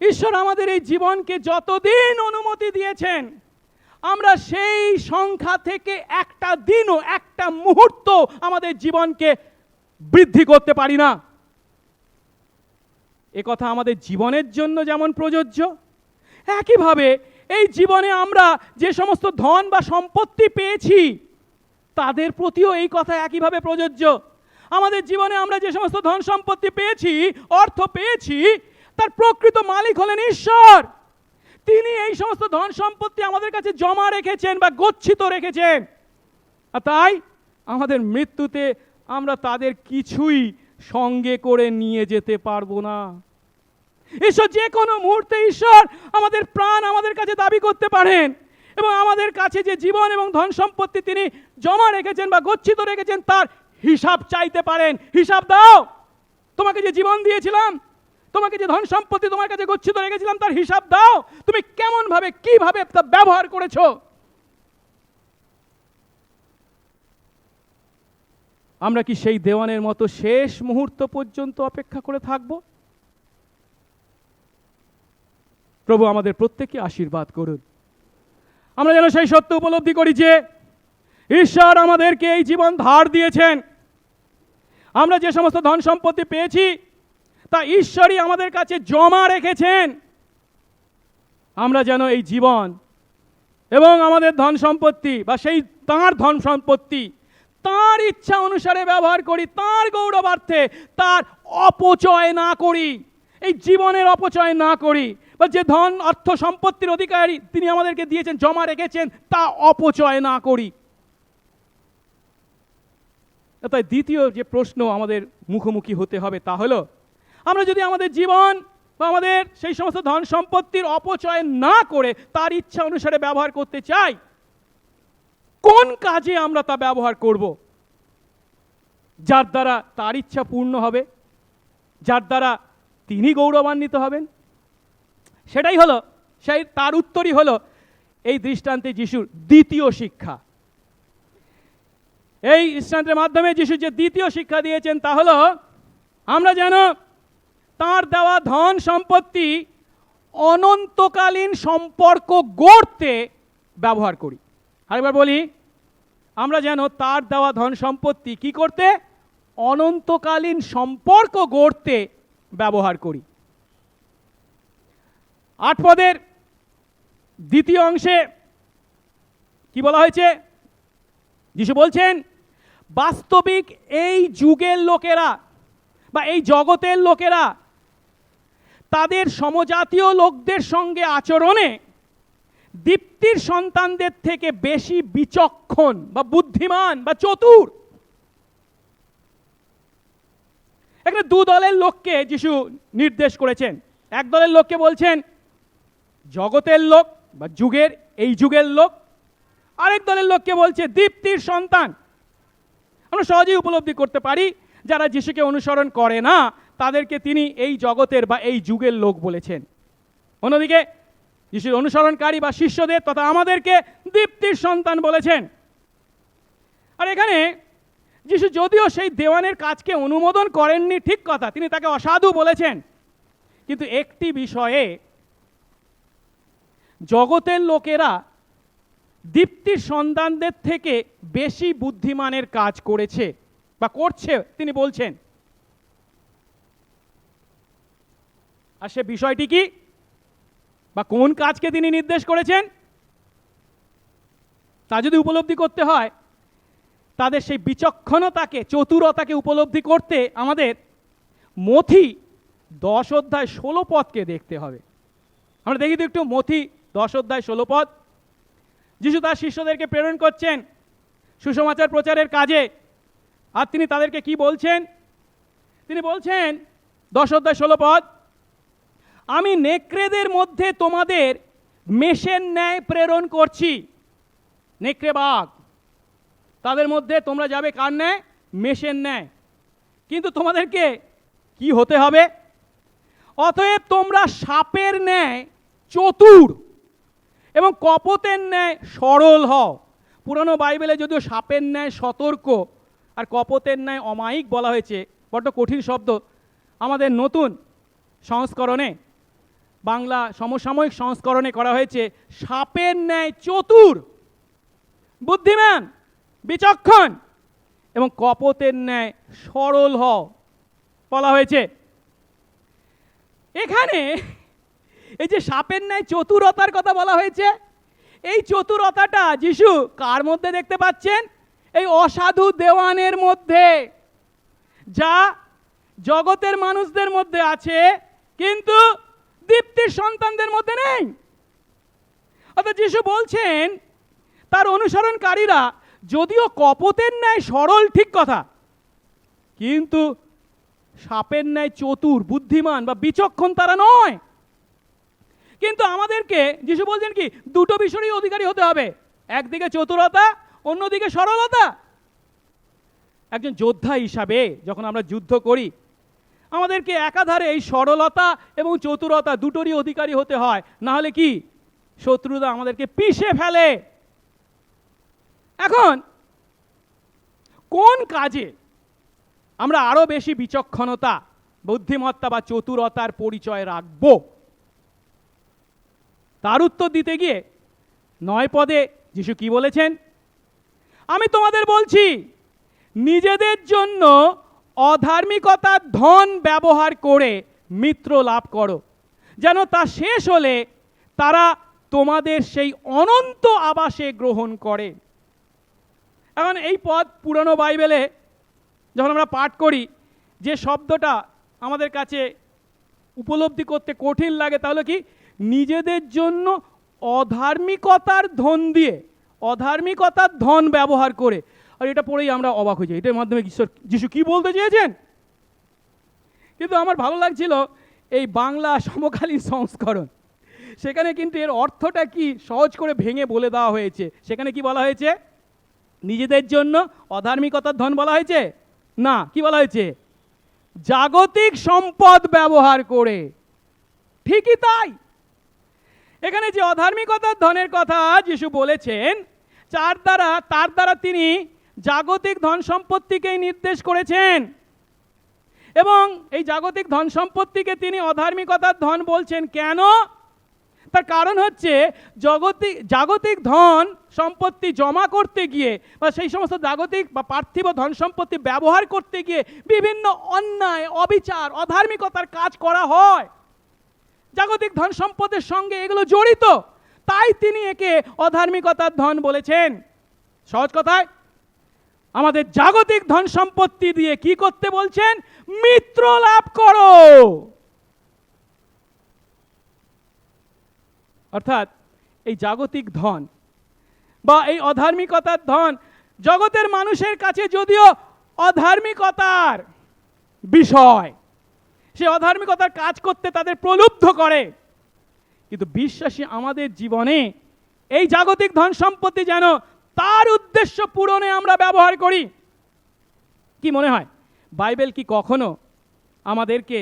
[SPEAKER 1] ঈশ্বর আমাদের এই জীবনকে যতদিন অনুমতি দিয়েছেন, আমরা সেই সংখ্যা থেকে একটা দিনও, একটা মুহূর্ত আমাদের জীবনকে বৃদ্ধি করতে পারি না। এ কথা আমাদের জীবনের জন্য যেমন প্রযোজ্য, একইভাবে এই জীবনে আমরা যে সমস্ত ধন বা সম্পত্তি পেয়েছি তাদের প্রতিও এই কথা একইভাবে প্রযোজ্য। আমাদের জীবনে আমরা যে সমস্ত ধন সম্পত্তি পেয়েছি, অর্থ পেয়েছি, তার প্রকৃত মালিক হলেন ঈশ্বর। তিনি এই সমস্ত ধন সম্পত্তি আমাদের কাছে জমা রেখেছেন বা গচ্ছিত রেখেছেন। আর তাই আমাদের মৃত্যুতে আমরা তাদের কিছুই সঙ্গে করে নিয়ে যেতে পারবো না। ঈশ্বর যে কোনো মুহূর্তে ঈশ্বর আমাদের প্রাণ আমাদের কাছে দাবি করতে পারেন, এবং আমাদের কাছে যে জীবন এবং ধন সম্পত্তি তিনি জমা রেখেছেন বা গচ্ছিত রেখেছেন তার হিসাব চাইতে পারেন। হিসাব দাও, তোমাকে যে জীবন দিয়েছিলাম, তোমাকে যে ধন সম্পত্তি তোমার কাছে গচ্ছিত রেখেছিলাম, তার হিসাব দাও, তুমি কেমন ভাবে কিভাবে তা ব্যবহার করেছো। আমরা কি সেই দেওয়ানের মতো শেষ মুহূর্ত পর্যন্ত অপেক্ষা করে থাকব? প্রভু আমাদের প্রত্যেককে আশীর্বাদ করুন। আমরা যেন সেই সত্য উপলব্ধি করি যে ঈশ্বর আমাদেরকে এই জীবন ধার দিয়েছেন। আমরা যে সমস্ত ধন সম্পত্তি পেয়েছি তা ঈশ্বরই আমাদের কাছে জমা রেখেছেন। আমরা যেন এই জীবন এবং আমাদের ধন সম্পত্তি বা সেই তাঁর ধন সম্পত্তি তাঁর ইচ্ছা অনুসারে ব্যবহার করি, তাঁর গৌরবার্থে তার অপচয় না করি, এই জীবনের অপচয় না করি, বা যে ধন অর্থ সম্পত্তির অধিকারী তিনি আমাদেরকে দিয়েছেন, জমা রেখেছেন, তা অপচয় না করি। তাই দ্বিতীয় যে প্রশ্ন আমাদের মুখোমুখি হতে হবে তা হলো, আমরা যদি আমাদের জীবন বা আমাদের সেই সমস্ত ধন সম্পত্তির অপচয় না করে তার ইচ্ছা অনুসারে ব্যবহার করতে চাই, কোন কাজে আমরা তা ব্যবহার করব যার দ্বারা তার ইচ্ছা পূর্ণ হবে, যার দ্বারা তিনি গৌরবান্বিত হবেন? সেটাই হলো, তার উত্তরই হলো এই দৃষ্টান্তে যিশুর দ্বিতীয় শিক্ষা। এই দৃষ্টান্তের মাধ্যমে যিশু যে দ্বিতীয় শিক্ষা দিয়েছেন তা হলো, আমরা যেন তার দেওয়া ধন সম্পত্তি অনন্তকালীন সম্পর্ক গড়তে ব্যবহার করি। আরেকবার বলি, আমরা যেন তার দেওয়া ধন সম্পত্তি কি করতে? অনন্তকালীন সম্পর্ক গড়তে ব্যবহার করি। 8 পদের দ্বিতীয় অংশে কি বলা হয়েছে? যিশু বলছেন, বাস্তবিক এই যুগের লোকেরা বা এই জগতের লোকেরা তাদের সমজাতীয় লোকদের সঙ্গে আচরণে দীপ্তির সন্তানদের থেকে বেশি বিচক্ষণ বা বুদ্ধিমান বা চতুর। এখানে দু দলের লোককে যিশু নির্দেশ করেছেন। এক দলের লোককে বলছেন জগতের লোক বা যুগের, এই যুগের লোক। আরেক দলের লোককে বলছে দীপ্তির সন্তান। আমরা সহজেই উপলব্ধি করতে পারি যারা যিশুকে অনুসরণ করে না তাদেরকে তিনি এই জগতের বা এই যুগের লোক বলেছেন। অন্যদিকে যিশুর অনুসরণকারী বা শিষ্যদের তথা আমাদেরকে দীপ্তির সন্তান বলেছেন। আর এখানে যিশু যদিও সেই দেওয়ানের কাজকে অনুমোদন করেননি, ঠিক কথা, তিনি তাকে অসাধু বলেছেন, কিন্তু একটি বিষয়ে জগতের লোকেরা দীপ্তির সন্তানদের থেকে বেশি বুদ্ধিমানের কাজ করেছে বা করছে তিনি বলছেন। আর সে বিষয়টি কি বা কোন কাজকে তিনি নির্দেশ করেছেন তা যদি উপলব্ধি করতে হয়, তাদের সেই বিচক্ষণতাকে, চতুরতাকে উপলব্ধি করতে আমাদের মথি 10 অধ্যায় 16 পদকে দেখতে হবে। আমরা দেখি তো একটু মথি 10 অধ্যায় 16 পদ। যিশু তার শিষ্যদেরকে প্রেরণ করছেন সুসমাচার প্রচারের কাজে। আর তিনি তাদেরকে কি বলছেন? তিনি বলছেন 10 অধ্যায় 16 পদ, আমি নেকড়েদের মধ্যে তোমাদের মেষের ন্যায় প্রেরণ করছি। নেকড়ে বাঘ, তাদের মধ্যে তোমরা যাবে কার ন্যায়? মেষের ন্যায়। কিন্তু তোমাদেরকে কি হতে হবে? অতএব তোমরা সাপের ন্যায় চতুর এবং কপতের ন্যায় সরল হও। পুরানো বাইবেলে যদিও সাপের ন্যায় সতর্ক আর কপতের ন্যায় অমায়িক বলা হয়েছে, বড্ড কঠিন শব্দ। আমাদের নতুন সংস্করণে, বাংলা সমসাময়িক সংস্করণে করা হয়েছে সাপের ন্যায় চতুর, বুদ্ধিমান, বিচক্ষণ এবং কপতের ন্যায় সরল হও বলা হয়েছে। এখানে এই যে সাপের ন্যায় চতুরতার কথা বলা হয়েছে, এই চতুরতাটা যিশু কার মধ্যে দেখতে পাচ্ছেন? এই অসাধু দেওয়ানের মধ্যে, যা জগতের মানুষদের মধ্যে আছে কিন্তু দীপ্তির সন্তানদের মধ্যে নেই। অর্থাৎ যিশু বলছেন তার অনুসরণকারীরা যদিও কপতের ন্যায় সরল, ঠিক কথা, কিন্তু সাপের ন্যায় চতুর, বুদ্ধিমান বা বিচক্ষণ তারা নয়। কিন্তু আমাদেরকে যিশু বলছেন কি, দুটো বিষয়েরই অধিকারী হতে হবে, একদিকে চতুরতা, অন্যদিকে সরলতা। একজন যোদ্ধা হিসাবে যখন আমরা যুদ্ধ করি, আমাদেরকে একাধারে এই সরলতা এবং চতুরতা দুটোরই অধিকারী হতে হয়, না হলে কি শত্রুরা আমাদেরকে পিষে ফেলে। এখন কোন কাজে আমরা আরো বেশি বিচক্ষণতা, বুদ্ধিমত্তা বা চতুরতার পরিচয় রাখব, তার উত্তর দিতে গিয়ে 9 পদে যিশু কি বলেছেন? আমি তোমাদের বলছি, নিজেদের জন্য অধার্মিকতার ধন ব্যবহার করে মিত্র লাভ করো, যেন তা শেষ হলে তারা তোমাদের সেই অনন্ত আবাসে গ্রহণ করে। এখন এই পদ পুরনো বাইবেলে যখন আমরা পাঠ করি, যে শব্দটা আমাদের কাছে উপলব্ধি করতে কঠিন লাগে, তাহলে কি নিজেদের জন্য অধার্মিকতার ধন দিয়ে, অধার্মিকতার ধন ব্যবহার করে। আর এটা পড়েই আমরা অবাক হয়ে যাই, এটার মাধ্যমে যিশু কি বলতে চেয়েছেন। কিন্তু আমার ভালো লাগছিল এই বাংলা সমকালীন সংস্করণ, সেখানে কিন্তু এর অর্থটা কি সহজ করে ভেঙে বলে দেওয়া হয়েছে। সেখানে কি বলা হয়েছে? নিজেদের জন্য অধার্মিকতার ধন বলা হয়েছে না, কি বলা হয়েছে? জাগতিক সম্পদ ব্যবহার করে। ঠিকই তাই, এখানে যে অধার্মিকতার ধনের কথা যিশু বলেছেন, তার দ্বারা তিনি জাগতিক ধন সম্পত্তিকেই নির্দেশ করেছেন। এবং এই জাগতিক ধন সম্পত্তিকে তিনি অধার্মিকতার ধন বলছেন কেন? তার কারণ হচ্ছে জাগতিক ধন সম্পত্তি জমা করতে গিয়ে বা সেই সমস্ত জাগতিক বা পার্থিব ধন সম্পত্তি ব্যবহার করতে গিয়ে বিভিন্ন অন্যায়, অবিচার, অধার্মিকতার কাজ করা হয়। জাগতিক ধন সম্পদের সঙ্গে এগুলো জড়িত, তাই তিনি একে অধার্মিকতার ধন বলেছেন। সহজ কথায়, আমাদের জাগতিক ধন সম্পত্তি দিয়ে কি করতে বলছেন? মিত্র লাভ করো। অর্থাৎ এই জাগতিক ধন বা এই অধার্মিকতার ধন জগতের মানুষের কাছে যদিও অধার্মিকতার বিষয়, সে অধার্মিকতার কাজ করতে তাদের প্রলুব্ধ করে, কিন্তু বিশ্বাসী আমাদের জীবনে এই জাগতিক ধন সম্পত্তি যেন তার উদ্দেশ্য পূরণে আমরা ব্যবহার করি। কি মনে হয়, বাইবেল কি কখনো আমাদেরকে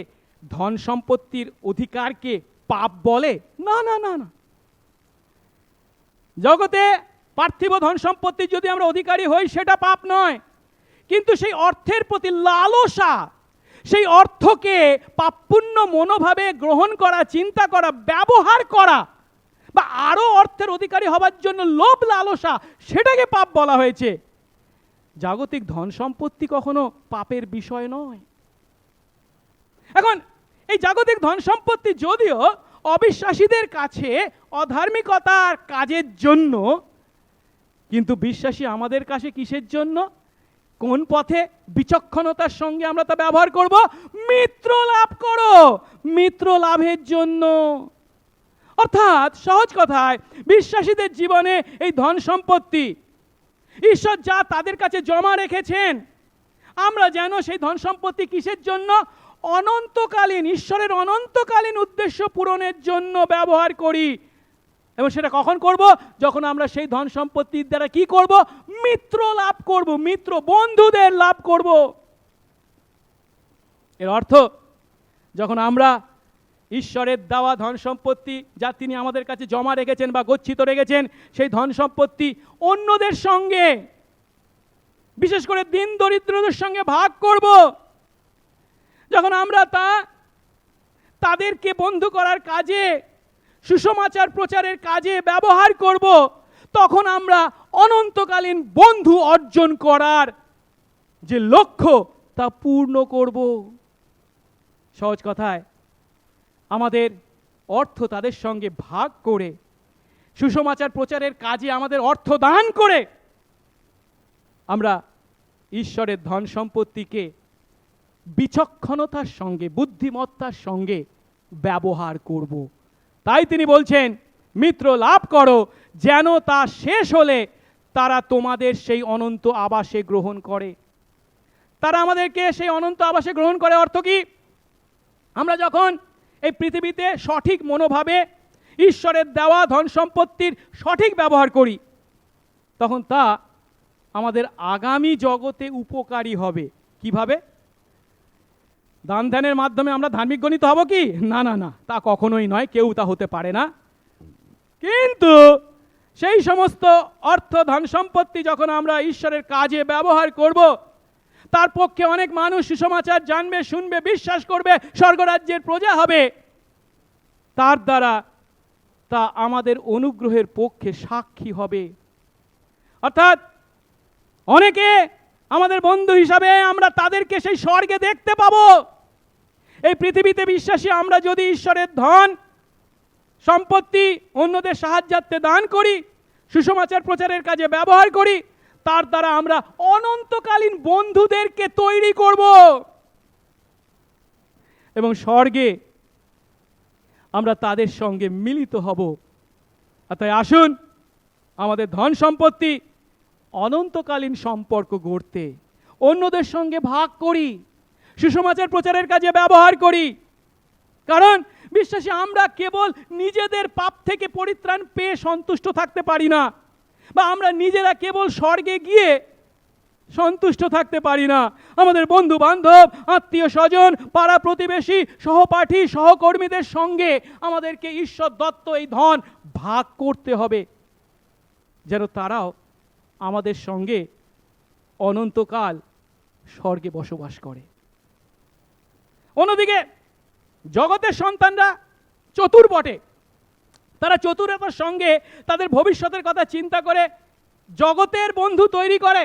[SPEAKER 1] ধন সম্পত্তির অধিকারকে পাপ বলে? না না না না। জগতে পার্থিব ধন সম্পত্তির যদি আমরা অধিকারী হই, সেটা পাপ নয়, কিন্তু সেই অর্থের প্রতি লালসা, সেই অর্থকে পাপপূর্ণ মনোভাবে গ্রহণ করা, চিন্তা করা, ব্যবহার করা বা আরো অর্থের অধিকারী হবার জন্য লোভ লালসা, সেটাকে পাপ বলা হয়েছে। জাগতিক ধন সম্পত্তি কখনো পাপের বিষয় নয়। এখন এই জাগতিক ধন সম্পত্তি যদিও অবিশ্বাসীদের কাছে অধার্মিকতার কাজের জন্য, কিন্তু বিশ্বাসী আমাদের কাছে কিসের জন্য? কোন পথে বিচক্ষণতার সঙ্গে আমরা তা ব্যবহার করব? মিত্র লাভ করো, মিত্র লাভের জন্য। অর্থাৎ সহজ কথায়, বিশ্বাসীদের জীবনে এই ধন সম্পত্তি ঈশ্বর যা তাদের কাছে জমা রেখেছেন, আমরা যেন সেই ধন সম্পত্তি কিসের জন্য? অনন্তকালীন, ঈশ্বরের অনন্তকালীন উদ্দেশ্য পূরণের জন্য ব্যবহার করি। এবং সেটা কখন করব? যখন আমরা সেই ধন সম্পত্তির দ্বারা কি করব? মিত্র লাভ করব, মিত্র বন্ধুদের লাভ করব। এর অর্থ, যখন আমরা ঈশ্বরের দেওয়া ধন সম্পত্তি যা তিনি আমাদের কাছে জমা রেখেছেন বা গচ্ছিত রেখেছেন, সেই ধন সম্পত্তি অন্যদের সঙ্গে, বিশেষ করে দিন দরিদ্রদের সঙ্গে ভাগ করব, যখন আমরা তাদেরকে বন্ধু করার কাজে, সুসমাচার প্রচারের কাজে ব্যবহার করব, তখন আমরা অনন্তকালীন বন্ধু অর্জন করার যে লক্ষ্য তা পূর্ণ করব। সহজ কথায়, আমাদের অর্থ তাদের সঙ্গে ভাগ করে, সুসমাচার প্রচারের কাজে আমাদের অর্থ দান করে আমরা ঈশ্বরের ধন সম্পত্তিকে বিচক্ষণতার সঙ্গে, বুদ্ধিমত্তার সঙ্গে ব্যবহার করব। তাই তিনি বলছেন, মিত্র লাভ করো, যেন তা শেষ হলে তারা তোমাদের সেই অনন্ত আবাসে গ্রহণ করে। তারা আমাদেরকে সেই অনন্ত আবাসে গ্রহণ করে অর্থ কি? আমরা যখন এই পৃথিবীতে সঠিক মনোভাবে ঈশ্বরের দেওয়া ধন সম্পত্তির সঠিক ব্যবহার করি, তখন তা আমাদের আগামী জগতে উপকারী হবে। কিভাবে? দান ধ্যানের মাধ্যমে আমরা ধার্মিক গণিত হব কি? না না না, তা কখনোই নয়, কেউ তা হতে পারে না। কিন্তু সেই সমস্ত অর্থ, ধন সম্পত্তি যখন আমরা ঈশ্বরের কাজে ব্যবহার করব, তার পক্ষে অনেক মানুষ সুসমাচার জানবে, শুনবে, বিশ্বাস করবে, স্বর্গরাজ্যের প্রজা হবে, তার দ্বারা তা আমাদের অনুগ্রহের পক্ষে সাক্ষী হবে। অর্থাৎ অনেকে আমাদের বন্ধু হিসাবে আমরা তাদেরকে সেই স্বর্গে দেখতে পাবো। এই পৃথিবীতে বিশ্বাসী আমরা যদি ঈশ্বরের ধন সম্পত্তি অন্যদের সাহায্যার্থে দান করি, সুসমাচার প্রচারের কাজে ব্যবহার করি, তার দ্বারা আমরা অনন্তকালীন বন্ধুদেরকে তৈরি করব এবং স্বর্গে আমরা তাদের সঙ্গে মিলিত হব। তাই আসুন আমাদের ধন সম্পত্তি অনন্তকালীন সম্পর্ক গড়তে অন্যদের সঙ্গে ভাগ করি, সুসমাচার প্রচারের কাজে ব্যবহার করি। কারণ বিশ্বাসী আমরা কেবল নিজেদের পাপ থেকে পরিত্রাণ পেয়ে সন্তুষ্ট থাকতে পারি না, বা আমরা নিজেরা কেবল স্বর্গে গিয়ে সন্তুষ্ট থাকতে পারি না। আমাদের বন্ধু বান্ধব, আত্মীয় স্বজন, পাড়া প্রতিবেশী, সহপাঠী, সহকর্মীদের সঙ্গে আমাদেরকে ঈশ্বর দত্ত এই ধন ভাগ করতে হবে, যেন তারাও আমাদের সঙ্গে অনন্তকাল স্বর্গে বসবাস করে। অন্যদিকে জগতের সন্তানরা চতুর বটে, তারা চতুরতার সঙ্গে তাদের ভবিষ্যতের কথা চিন্তা করে জগতের বন্ধু তৈরি করে,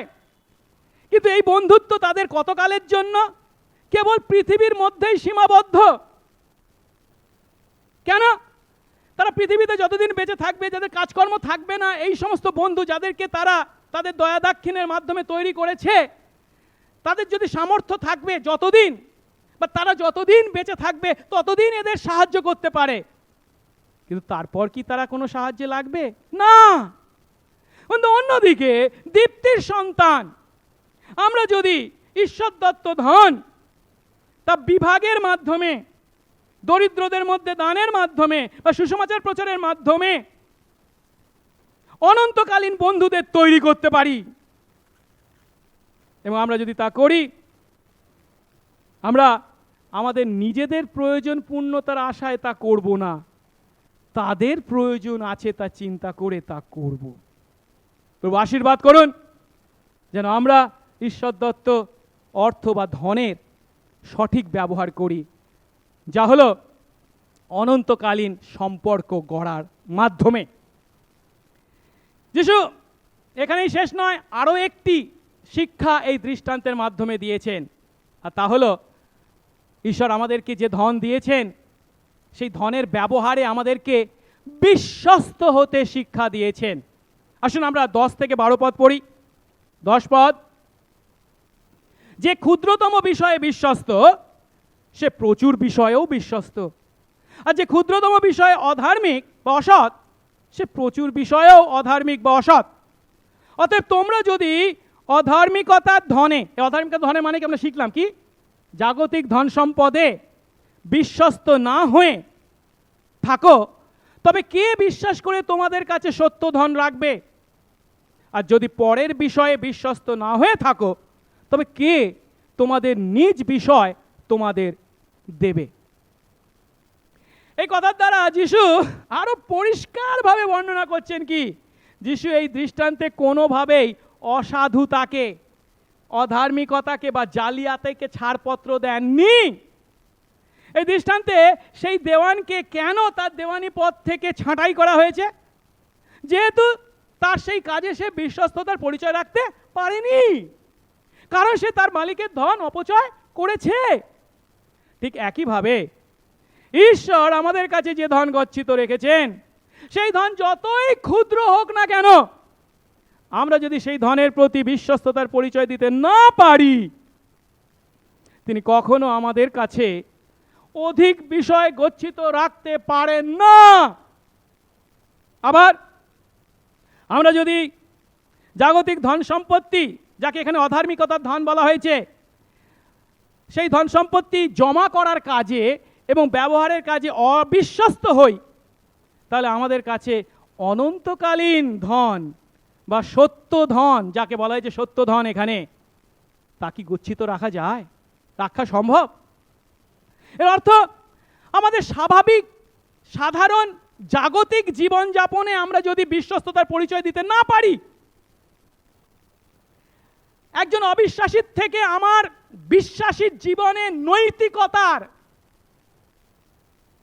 [SPEAKER 1] কিন্তু এই বন্ধুত্ব তাদের কতকালের জন্য? কেবল পৃথিবীর মধ্যেই সীমাবদ্ধ। কেন? তারা পৃথিবীতে যতদিন বেঁচে থাকবে, যাদের কাজকর্ম থাকবে না, এই সমস্ত বন্ধু যাদেরকে তারা তাদের দয়া দাক্ষিণ্যের মাধ্যমে তৈরি করেছে, তাদের যদি সামর্থ্য থাকবে যতদিন, বা তারা যতদিন বেঁচে থাকবে ততদিন এদের সাহায্য করতে পারে, কিন্তু তারপর কি তারা কোনো সাহায্যে লাগবে না। কিন্তু অন্যদিকে দীপ্তির সন্তান আমরা যদি ঈশ্বর দত্ত ধন তা বিভাগের মাধ্যমে, দরিদ্রদের মধ্যে দানের মাধ্যমে বা সুসমাচার প্রচারের মাধ্যমে অনন্তকালীন বন্ধুদের তৈরি করতে পারি, এবং আমরা যদি তা করি, আমরা আমাদের নিজেদের প্রয়োজন পূর্ণতার আশায় তা করব না, তাদের প্রয়োজন আছে তা চিন্তা করে তা করব। প্রভু আশীর্বাদ করুন যেন আমরা ঈশ্বর দত্ত অর্থ বা ধনের সঠিক ব্যবহার করি, যা হলো অনন্তকালীন সম্পর্ক গড়ার মাধ্যমে। যিশু এখানেই শেষ নয়, আরও একটি শিক্ষা এই দৃষ্টান্তের মাধ্যমে দিয়েছেন, আর তা হলো ঈশ্বর আমাদেরকে যে ধন দিয়েছেন সেই ধনের ব্যবহারে আমাদেরকে বিশ্বস্ত হতে শিক্ষা দিয়েছেন। আসুন আমরা 10 থেকে 12 পদ পড়ি। 10 পদ, যে ক্ষুদ্রতম বিষয়ে বিশ্বস্ত সে প্রচুর বিষয়েও বিশ্বস্ত, আর যে ক্ষুদ্রতম বিষয়ে অধার্মিক বা অসৎ সে প্রচুর বিষয়েও অধার্মিক বা অসৎ। অতএব তোমরা যদি অধার্মিকতার ধনে, অধার্মিকতার ধনে মানে কি আমরা শিখলাম কি, জাগতিক ধন সম্পদে বিশ্বস্ত না হয়ে থাকো, তবে কে বিশ্বাস করে তোমাদের কাছে সত্য ধন রাখবে? আর যদি পরের বিষয়ে বিশ্বস্ত না হয়ে থাকো, তবে কে তোমাদের নিজ বিষয় তোমাদের দেবে? এই কথার দ্বারা যিশু আরো পরিষ্কারভাবে বর্ণনা করছেন কি, যিশু এই দৃষ্টান্তে কোনোভাবেই অসাধুতাকে, অধার্মিকতাকে বা জালিয়াতিকে ছাড়পত্র দেননি। এই দৃষ্টান্তে সেই দেওয়ানকে কেন তার দেওয়ানি পদ থেকে ছাঁটাই করা হয়েছে? যেহেতু তার সেই কাজে সে বিশ্বস্ততার পরিচয় রাখতে পারেনি, কারণ সে তার মালিকের ধন অপচয় করেছে। ঠিক একইভাবে ঈশ্বর আমাদের কাছে যে ধন গচ্ছিত রেখেছেন, সেই ধন যতই ক্ষুদ্র হোক না কেন, আমরা যদি সেই ধনের প্রতি বিশ্বস্ততার পরিচয় দিতে না পারি, তিনি কখনো আমাদের কাছে অধিক বিষয় গচ্ছিত রাখতে পারেন না। আবার আমরা যদি জাগতিক ধন সম্পত্তি, যাকে এখানে অধার্মিকতার ধন বলা হয়েছে, সেই ধন সম্পত্তি জমা করার কাজে এবং ব্যবহারের কাজে অবিশ্বস্ত হই, তাহলে আমাদের কাছে অনন্তকালীন ধন বা সত্য ধন, যাকে বলা হয়েছে সত্য ধন এখানে, তা কি গচ্ছিত রাখা যায়? রাখা সম্ভব? এর অর্থ আমাদের স্বাভাবিক সাধারণ জাগতিক জীবনযাপনে আমরা যদি বিশ্বস্ততার পরিচয় দিতে না পারি, একজন অবিশ্বাসীর থেকে আমার বিশ্বাসীর জীবনে নৈতিকতার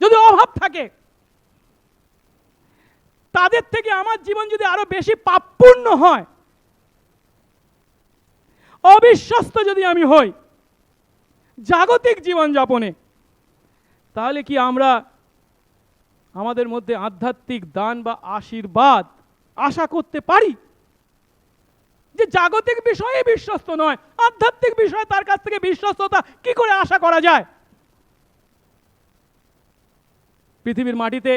[SPEAKER 1] যদি অভাব থাকে, তাদের থেকে আমার জীবন যদি আরো বেশি পাপপূর্ণ হয়, অবিশ্বস্ত যদি আমি হই জাগতিক জীবনযাপনে, তাহলে কি আমরা আমাদের মধ্যে আধ্যাত্মিক দান বা আশীর্বাদ আশা করতে পারি? যে জাগতিক বিষয়ে বিশ্বস্ত নয়, আধ্যাত্মিক বিষয়ে তার কাছ থেকে বিশ্বস্ততা কি করে আশা করা যায়? পৃথিবীর মাটিতে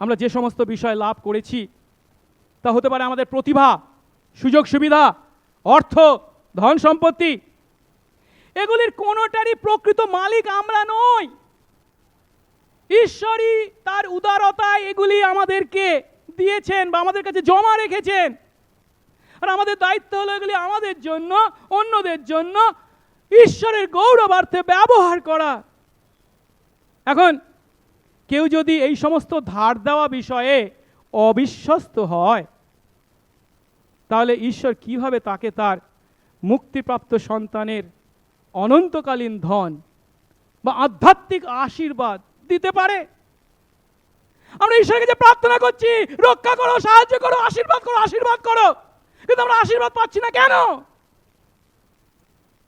[SPEAKER 1] আমরা যে সমস্ত বিষয় লাভ করেছি তা হতে পারে আমাদের প্রতিভা, সুযোগ সুবিধা, অর্থ, ধন সম্পত্তি। এগুলির কোনোটারই প্রকৃত মালিক আমরা নই। ঈশ্বরই তার উদারতায় এগুলি আমাদেরকে দিয়েছেন বা আমাদের কাছে জমা রেখেছেন। আর আমাদের দায়িত্ব হলো এগুলি আমাদের জন্য, অন্যদের জন্য ঈশ্বরের গৌরবার্থে ব্যবহার করা। এখন কেউ যদি এই সমস্ত ধার দেওয়া বিষয়ে অবিশ্বস্ত হয়, তাহলে ঈশ্বর কিভাবে তাকে তার মুক্তিপ্রাপ্ত সন্তানের অনন্তকালীন ধন বা আধ্যাত্মিক আশীর্বাদ দিতে পারে? আমরা ঈশ্বরের কাছে প্রার্থনা করছি, রক্ষা করো, সাহায্য করো, আশীর্বাদ করো, আশীর্বাদ করো, কিন্তু আমরা আশীর্বাদ পাচ্ছি না কেন?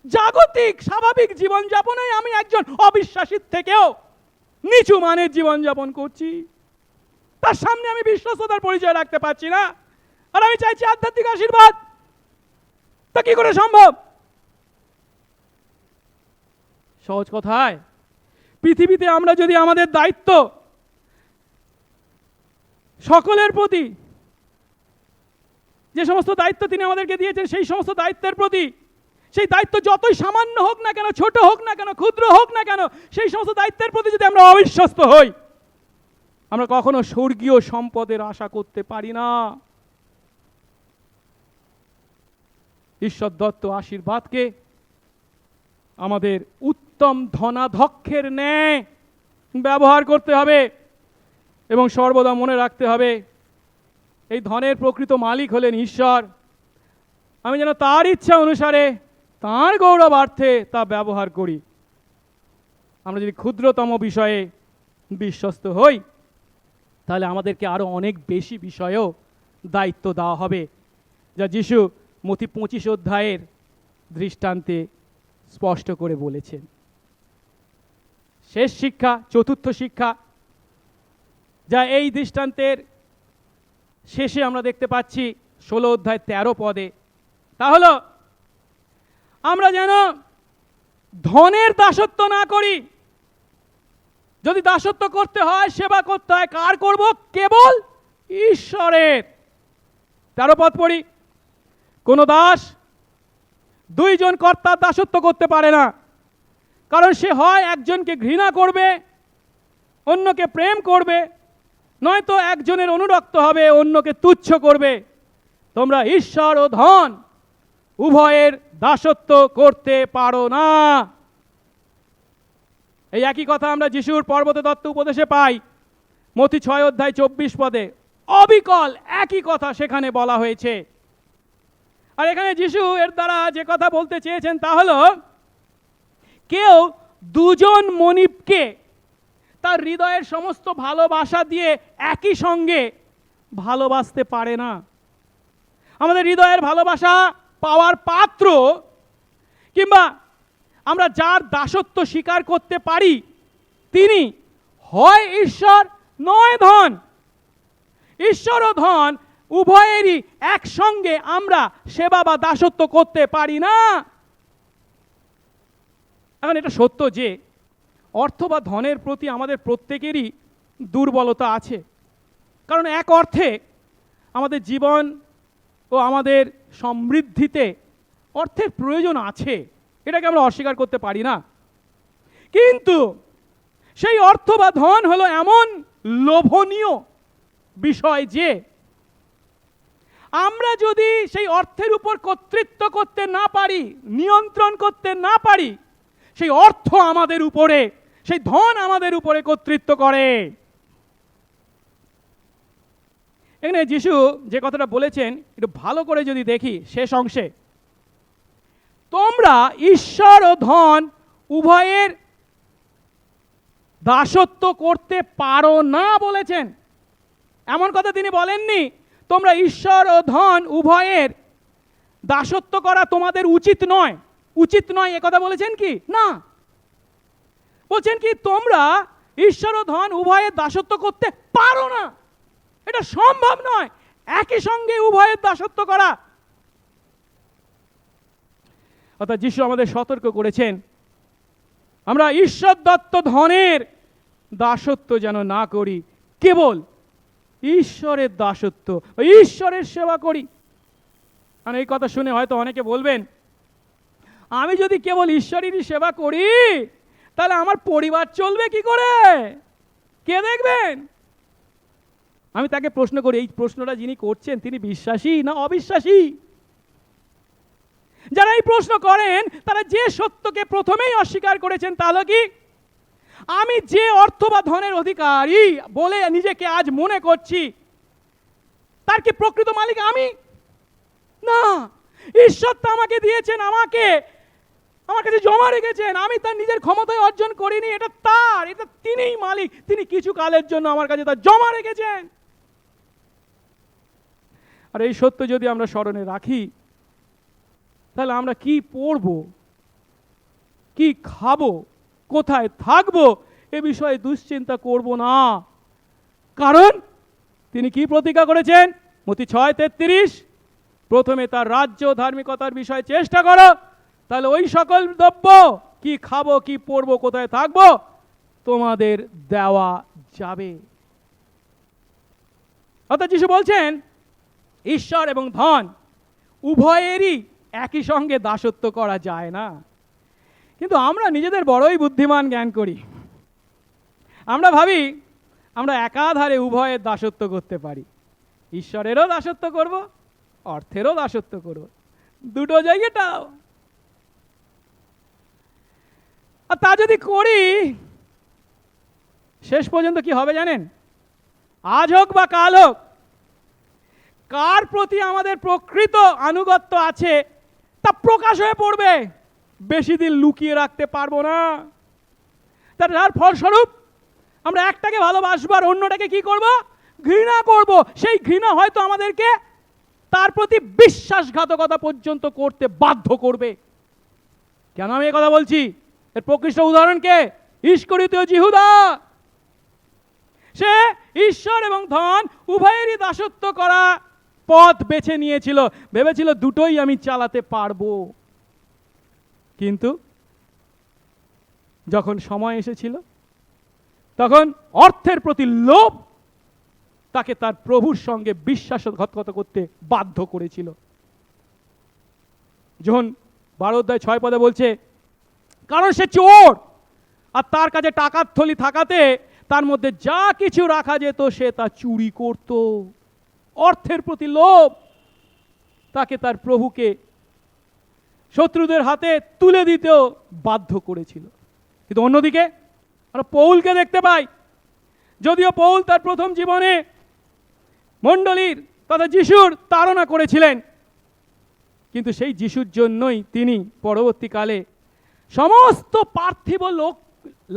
[SPEAKER 1] জাগতিক স্বাভাবিক জীবনযাপনে আমি একজন অবিশ্বাসীর থেকেও নিচু মানের জীবনযাপন করছি, তার সামনে আমি বিশ্বস্ততার পরিচয় রাখতে পারছি না, আর আমি চাইছি আধ্যাত্মিক আশীর্বাদ। তা কি করে সম্ভব? সহজ কথায়, পৃথিবীতে আমরা যদি আমাদের দায়িত্ব সকলের প্রতি, যে সমস্ত দায়িত্ব তিনি আমাদেরকে দিয়েছেন সেই সমস্ত দায়িত্বের প্রতি, সেই দায়িত্ব যতই সামান্য হোক না কেন, ছোট হোক না কেন, ক্ষুদ্র হোক না কেন, সেই সমস্ত দায়িত্বের প্রতি যদি আমরা অবিশ্বস্ত হই, আমরা কখনো স্বর্গীয় সম্পদের আশা করতে পারি না। ঈশ্বর দত্ত আশীর্বাদকে আমাদের উত্তম ধনাধ্যক্ষের ন্যায় ব্যবহার করতে হবে এবং সর্বদা মনে রাখতে হবে এই ধনের প্রকৃত মালিক হলেন ঈশ্বর। আমি যেন তার ইচ্ছা অনুসারে তার গৌরবার্থে তা ব্যবহার করি। আমরা যদি ক্ষুদ্রতম বিষয়ে বিশ্বস্ত হই, তাহলে আমাদেরকে আরো অনেক বেশি বিষয়েও দায়িত্ব দেওয়া হবে, যা যিশু মথি 25 অধ্যায়ের দৃষ্টান্তে স্পষ্ট করে বলেছেন। শেষ শিক্ষা, চতুর্থ শিক্ষা, যা এই দৃষ্টান্তের শেষে আমরা দেখতে পাচ্ছি 16 অধ্যায় 13 পদে, তা হলো আমরা যেন ধনের দাসত্ব না করি। যদি দাসত্ব করতে হয়, সেবা করতে হয়, কার করব? কেবল ঈশ্বরের। 13 পদ পড়ি, কোন দাস দুইজন কর্তার দাসত্ব করতে পারে না, কারণ সে হয় একজনকে ঘৃণা করবে, অন্যকে প্রেম করবে, নয়তো একজনের অনুরক্ত হবে, অন্যকে তুচ্ছ করবে। তোমরা ঈশ্বর ও ধন উভয়ের দাসত্ব করতে পারো না। এই একই কথা আমরা যিশুর পর্বতে দত্ত উপদেশে পাই, মথি 6 অধ্যায় 24 পদে অবিকল একই কথা সেখানে বলা হয়েছে। আর এখানে যিশু এর দ্বারা যে কথা বলতে চেয়েছেন তা হলো, কেউ দুজন মনিবকে তার হৃদয়ের সমস্ত ভালোবাসা দিয়ে একই সঙ্গে ভালোবাসতে পারে না। আমাদের হৃদয়ের ভালোবাসা পাওয়ার পাত্র কিংবা আমরা যার দাসত্ব স্বীকার করতে পারি, তিনি হয় ঈশ্বর, নয় ধন। ঈশ্বর ও ধন উভয়েরই একসঙ্গে আমরা সেবা বা দাসত্ব করতে পারি না। এখন এটা সত্য যে অর্থ বা ধনের প্রতি আমাদের প্রত্যেকেরই দুর্বলতা আছে, কারণ এক অর্থে আমাদের জীবন ও আমাদের সমৃদ্ধিতে অর্থের প্রয়োজন আছে, এটাকে আমরা অস্বীকার করতে পারি না। কিন্তু সেই অর্থ বা ধন হলো এমন লোভনীয় বিষয় যে আমরা যদি সেই অর্থের উপর কর্তৃত্ব করতে না পারি, নিয়ন্ত্রণ করতে না পারি, সেই অর্থ আমাদের উপরে, সেই ধন আমাদের উপরে কর্তৃত্ব করে। এখানে যিশু যে কথাটা বলেছেন একটু ভালো করে যদি দেখি শেষ অংশে, তোমরা ঈশ্বর ও ধন উভয়ের দাসত্ব করতে পারো না বলেছেন। এমন কথা তিনি বলেননি তোমরা ঈশ্বর ও ধন উভয়ের দাসত্ব করা তোমাদের উচিত নয়, উচিত নয়, এ কথা বলেছেন কি? না, বলছেন কি তোমরা ঈশ্বর ও ধন উভয়ের দাসত্ব করতে পারো না, এটা সম্ভব নয় একই সঙ্গে উভয়ের দাসত্ব করা। অর্থাৎ যিশু আমাদের সতর্ক করেছেন আমরা ঈশ্বর দত্ত ধনের দাসত্ব যেন না করি, কেবল ঈশ্বরের দাসত্ব, ঈশ্বরের সেবা করি। আর এই কথা শুনে হয়তো অনেকে বলবেন, আমি যদি কেবল ঈশ্বরেরই সেবা করি তাহলে আমার পরিবার চলবে কি করে, কে দেখবেন? আমি তাকে প্রশ্ন করি, এই প্রশ্নটা যিনি করছেন তিনি বিশ্বাসী না অবিশ্বাসী? যারা এই প্রশ্ন করেন তারা যে সত্যকে প্রথমেই অস্বীকার করেছেন তা হলো কি, আমি যে অর্থ বা ধনের অধিকারী বলে নিজেকে আজ মনে করছি তার কি প্রকৃত মালিক আমি? না, ঈশ্বর তো আমাকে দিয়েছেন, আমার কাছে জমা রেখেছেন, আমি তার নিজের ক্ষমতায় অর্জন করিনি, এটা তার, এটা তিনিই মালিক, তিনি কিছু কালের জন্য আমার কাছে তা জমা রেখেছেন। আর এই সত্য যদি আমরা স্মরণে রাখি তাহলে আমরা কি পড়বো, কি খাবো, কোথায় থাকবো এ বিষয়ে দুশ্চিন্তা করব না। কারণ তিনি কি প্রতিজ্ঞা করেছেন? মত্তি 6:33, প্রথমে তার রাজ্য ধার্মিকতার বিষয়ে চেষ্টা করো, তাহলে ওই সকল দ্রব্য, কি খাবো, কি পরবো, কোথায় থাকবো, তোমাদের দেওয়া যাবে। অর্থাৎ যিশু বলছেন ঈশ্বর এবং ধন উভয়েরই একই সঙ্গে দাসত্ব করা যায় না। কিন্তু আমরা নিজেদের বড়ই বুদ্ধিমান জ্ঞান করি, আমরা ভাবি আমরা একাধারে উভয়ের দাসত্ব করতে পারি, ঈশ্বরেরও দাসত্ব করব, অর্থেরও দাসত্ব করব, দুটো জায়গাটাও। আর তা যদি করি শেষ পর্যন্ত কি হবে জানেন? আজ হোক বা কাল হোক, কার প্রতি আমাদের প্রকৃত আনুগত্য আছে তা প্রকাশ হয়ে পড়বে, বেশি দিন লুকিয়ে রাখতে পারবো না। তার ফলস্বরূপ আমরা একটাকে ভালোবাসবো আর অন্যটাকে কি করব? ঘৃণা করব। সেই ঘৃণা হয়তো আমাদেরকে তার প্রতি বিশ্বাসঘাতকতা পর্যন্ত করতে বাধ্য করবে। কেন আমি এই কথা বলছি? এর প্রকৃষ্ট উদাহরণ কে? ইস্করিওতীয় জিহুদা। সে ঈশ্বর এবং ধন উভয়েরই দাসত্ব করা পথ বেছে নিয়েছিল, ভেবেছিল দুটোই আমি চালাতে পারবো। কিন্তু যখন সময় এসেছিল তখন অর্থের প্রতি লোভ তাকে তার প্রভুর সঙ্গে বিশ্বাসঘাতকতা করতে বাধ্য করেছিল। যখন 12:6 বলছে, কারণ সে চোর আর তার কাছে টাকার থলি থাকাতে তার মধ্যে যা কিছু রাখা যেত সে তা চুরি করত। অর্থের প্রতি লোভ তাকে তার প্রভুকে শত্রুদের হাতে তুলে দিতেও বাধ্য করেছিল। কিন্তু অন্যদিকে আমরা পৌলকে দেখতে পাই, যদিও পৌল তার প্রথম জীবনে মণ্ডলীর তথা যিশুর তাড়না করেছিলেন, কিন্তু সেই যিশুর জন্যই তিনি পরবর্তীকালে সমস্ত পার্থিব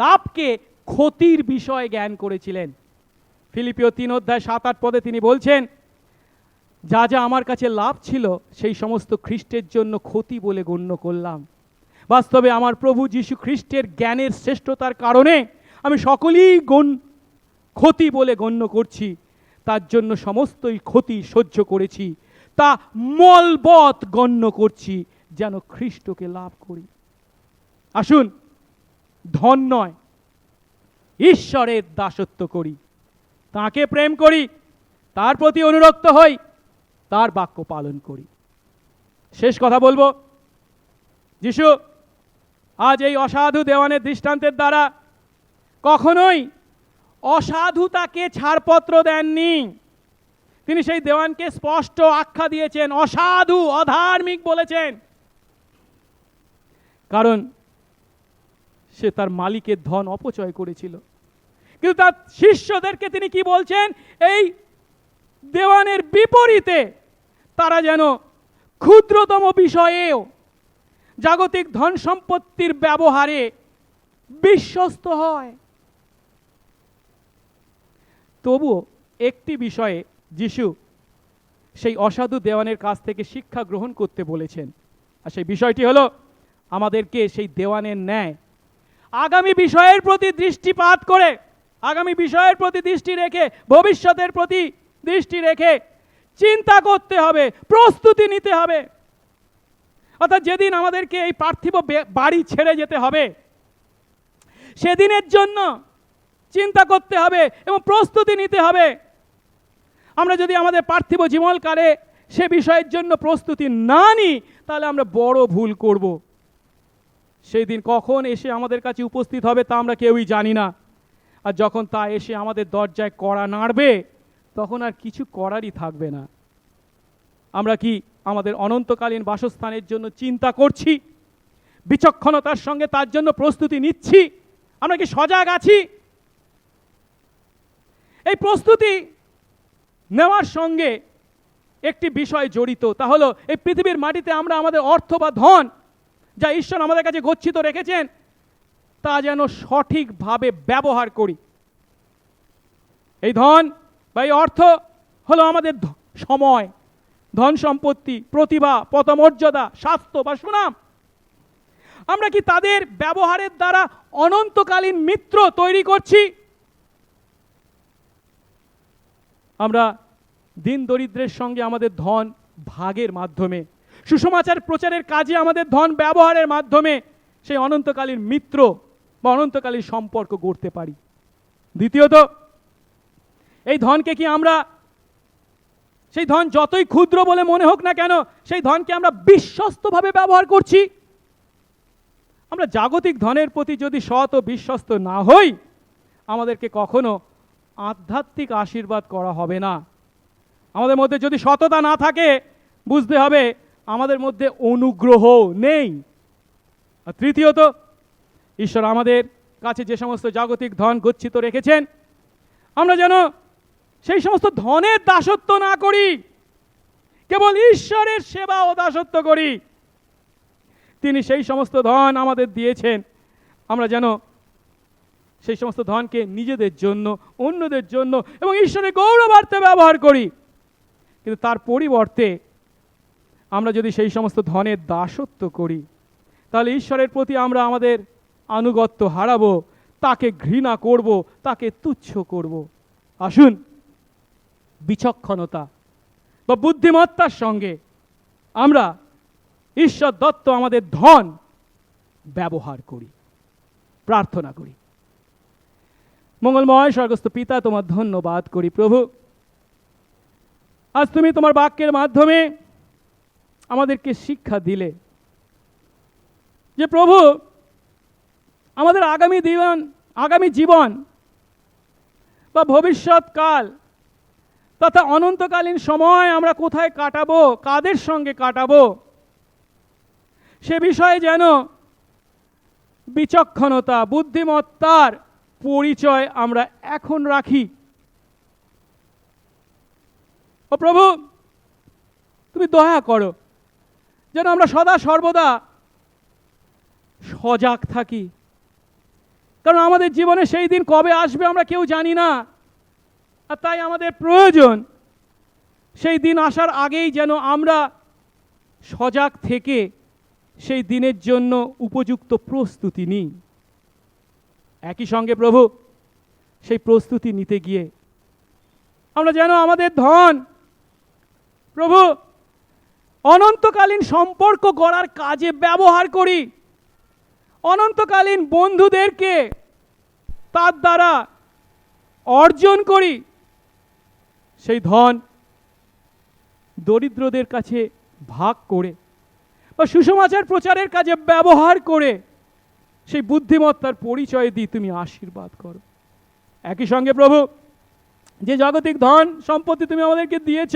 [SPEAKER 1] লাভকে ক্ষতির বিষয় জ্ঞান করেছিলেন। ফিলিপিও 3:7-8 তিনি বলছেন, যা যা আমার কাছে লাভ ছিল সেই সমস্ত খ্রিস্টের জন্য ক্ষতি বলে গণ্য করলাম। বাস্তবে আমার প্রভু যীশু খ্রিস্টের জ্ঞানের শ্রেষ্ঠতার কারণে আমি সকলেই ক্ষতি বলে গণ্য করছি। তার জন্য সমস্তই ক্ষতি সহ্য করেছি, তা মলবৎ গণ্য করছি যেন খ্রিস্টকে লাভ করি। আসুন ধন নয়, ঈশ্বরের দাসত্ব করি, তাকে প্রেম করি, তার প্রতি অনুরক্ত হই, তার বাক্য পালন করি। শেষ কথা বলবো, যিশু আজ এই অসাধু দেওয়ানের দৃষ্টান্তের দ্বারা কখনোই অসাধুতাকে ছাড়পত্র দেননি। তিনি সেই দেওয়ানকে স্পষ্ট আখ্যা দিয়েছেন, অসাধু, অধার্মিক বলেছেন। কারণ সে তার মালিকের ধন অপচয় করেছিল। কিন্তু তার শিষ্যদেরকে তিনি কি বলছেন? এই দেওয়ানের বিপরীতে তারা যেন ক্ষুদ্রতম বিষয়েও জাগতিক ধন সম্পত্তির ব্যবহারে বিশ্বস্ত হয়। তবুও একটি বিষয়ে যিশু সেই অসাধু দেওয়ানের কাছ থেকে শিক্ষা গ্রহণ করতে বলেছেন, আর সেই বিষয়টি হলো আমাদেরকে সেই দেওয়ানের ন্যায় আগামী বিষয়ের প্রতি দৃষ্টিপাত করে আগামী বিষয়ের প্রতি দৃষ্টি রেখে, ভবিষ্যতের প্রতি দৃষ্টি রেখে চিন্তা করতে হবে, প্রস্তুতি নিতে হবে। অর্থাৎ যেদিন আমাদেরকে এই পার্থিব বাড়ি ছেড়ে যেতে হবে, সেদিনের জন্য চিন্তা করতে হবে এবং প্রস্তুতি নিতে হবে। আমরা যদি আমাদের পার্থিব জীবনকালে সে বিষয়ের জন্য প্রস্তুতি না নিই, তাহলে আমরা বড় ভুল করব। সেই দিন কখন এসে আমাদের কাছে উপস্থিত হবে তা আমরা কেউই জানি না। আর যখন তা এসে আমাদের দরজায় কড়া নাড়বে, তখন আর কিছু করারই থাকবে না। আমরা কি আমাদের অনন্তকালীন বাসস্থানের জন্য চিন্তা করছি? বিচক্ষণতার সঙ্গে তার জন্য প্রস্তুতি নিচ্ছি? আমরা কি সজাগ আছি? এই প্রস্তুতি নেওয়ার সঙ্গে একটি বিষয় জড়িত, তা হলো এই পৃথিবীর মাটিতে আমরা আমাদের অর্থ বা ধন যা ঈশ্বর আমাদের কাছে গচ্ছিত রেখেছেন, তা যেন সঠিকভাবে ব্যবহার করি। এই ধন বা এই অর্থ হলো আমাদের সময়, ধন সম্পত্তি, প্রতিভা, পদমর্যাদা, স্বাস্থ্য বা সুনাম। আমরা কি তাদের ব্যবহারের দ্বারা অনন্তকালীন মিত্র তৈরি করছি? আমরা দিন দরিদ্রের সঙ্গে আমাদের ধন ভাগের মাধ্যমে, সুসমাচার প্রচারের কাজে আমাদের ধন ব্যবহারের মাধ্যমে সেই অনন্তকালীন মিত্র বা অনন্তকালীন সম্পর্ক গড়তে পারি। দ্বিতীয়ত, এই ধনকে কি আমরা, সেই ধন যতই ক্ষুদ্র বলে মনে হোক না কেন, সেই ধনকে আমরা বিশ্বস্তভাবে ব্যবহার করছি? আমরা জাগতিক ধনের প্রতি যদি সৎ ও বিশ্বস্ত না হই, আমাদেরকে কখনো আধ্যাত্মিক আশীর্বাদ করা হবে না। আমাদের মধ্যে যদি সততা না থাকে, বুঝতে হবে আমাদের মধ্যে অনুগ্রহ নেই। আর তৃতীয়ত, ঈশ্বর আমাদের কাছে যে সমস্ত জাগতিক ধন গচ্ছিত রেখেছেন, আমরা যেন সেই সমস্ত ধনের দাসত্ব না করি, কেবল ঈশ্বরের সেবা ও দাসত্ব করি। তিনি সেই সমস্ত ধন আমাদের দিয়েছেন, আমরা যেন সেই সমস্ত ধনকে নিজেদের জন্য, অন্যদের জন্য এবং ঈশ্বরের গৌরবার্থে ব্যবহার করি। কিন্তু তার পরিবর্তে আমরা যদি সেই সমস্ত ধনের দাসত্ব করি, তাহলে ঈশ্বরের প্রতি আমরা আমাদের আনুগত্য হারাবো, তাকে ঘৃণা করব, তাকে তুচ্ছ করব। আসুন বিচক্ষণতা বা বুদ্ধিমত্তার সঙ্গে আমরা ঈশ্বর দত্ত আমাদের ধন ব্যবহার করি। প্রার্থনা করি। মঙ্গলময় স্বর্গস্থ পিতা, তোমার ধন্যবাদ করি প্রভু, আজ তুমি তোমার বাক্যের মাধ্যমে আমাদেরকে শিক্ষা দিলে যে প্রভু, আমাদের আগামী জীবন বা ভবিষ্যৎকাল তথা অনন্তকালীন সময় আমরা কোথায় কাটাবো, কাদের সঙ্গে কাটাবো, সে বিষয়ে যেন বিচক্ষণতা, বুদ্ধিমত্তার পরিচয় আমরা এখন রাখি। ও প্রভু, তুমি দয়া করো যেন আমরা সদা সর্বদা সজাগ থাকি, কারণ আমাদের জীবনে সেই দিন কবে আসবে আমরা কেউ জানি না। আর তাই আমাদের প্রয়োজন সেই দিন আসার আগেই যেন আমরা সজাগ থেকে সেই দিনের জন্য উপযুক্ত প্রস্তুতি নিই। একই সঙ্গে প্রভু, সেই প্রস্তুতি নিতে গিয়ে আমরা যেন আমাদের ধন প্রভু অনন্তকালীন সম্পর্ক গড়ার কাজে ব্যবহার করি, অনন্তকালীন বন্ধুদেরকে তার দ্বারা অর্জন করি। সেই ধন দরিদ্রদের কাছে ভাগ করে বা সুসমাচার প্রচারের কাজে ব্যবহার করে সেই বুদ্ধিমত্তার পরিচয় দিয়ে তুমি আশীর্বাদ করো। একই সঙ্গে প্রভু, যে জাগতিক ধন সম্পত্তি তুমি আমাদেরকে দিয়েছ,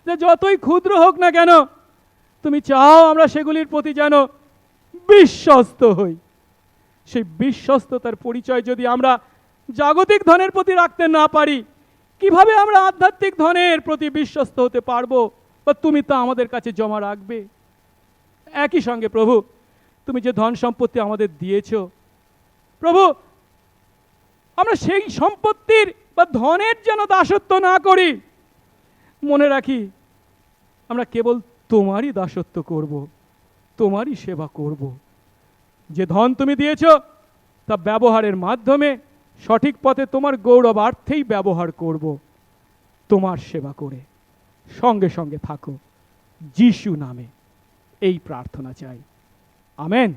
[SPEAKER 1] যে যতই ক্ষুদ্র হোক না কেন, তুমি চাও আমরা সেগুলির প্রতি যেন বিশ্বস্ত হই। সেই বিশ্বস্ততার পরিচয় যদি আমরা জাগতিক ধনের প্রতি রাখতে না পারি, কিভাবে আমরা আধ্যাত্মিক ধনের প্রতি বিশ্বস্ত হতে পারবো বা তুমি তা আমাদের কাছে জমা রাখবে? একই সঙ্গে প্রভু, তুমি যে ধন সম্পত্তি আমাদের দিয়েছ প্রভু, আমরা সেই সম্পত্তির বা ধনের যেন দাসত্ব না করি। মনে রাখি আমরা কেবল তোমারই দাসত্ব করব, তোমারই সেবা করব। যে ধন তুমি দিয়েছ তা ব্যবহারের মাধ্যমে সঠিক পথে তোমার গৌরবার্থেই ব্যবহার করব, তোমার সেবা করে সঙ্গে সঙ্গে থাকো, যিশু নামে এই প্রার্থনা চাই, আমেন।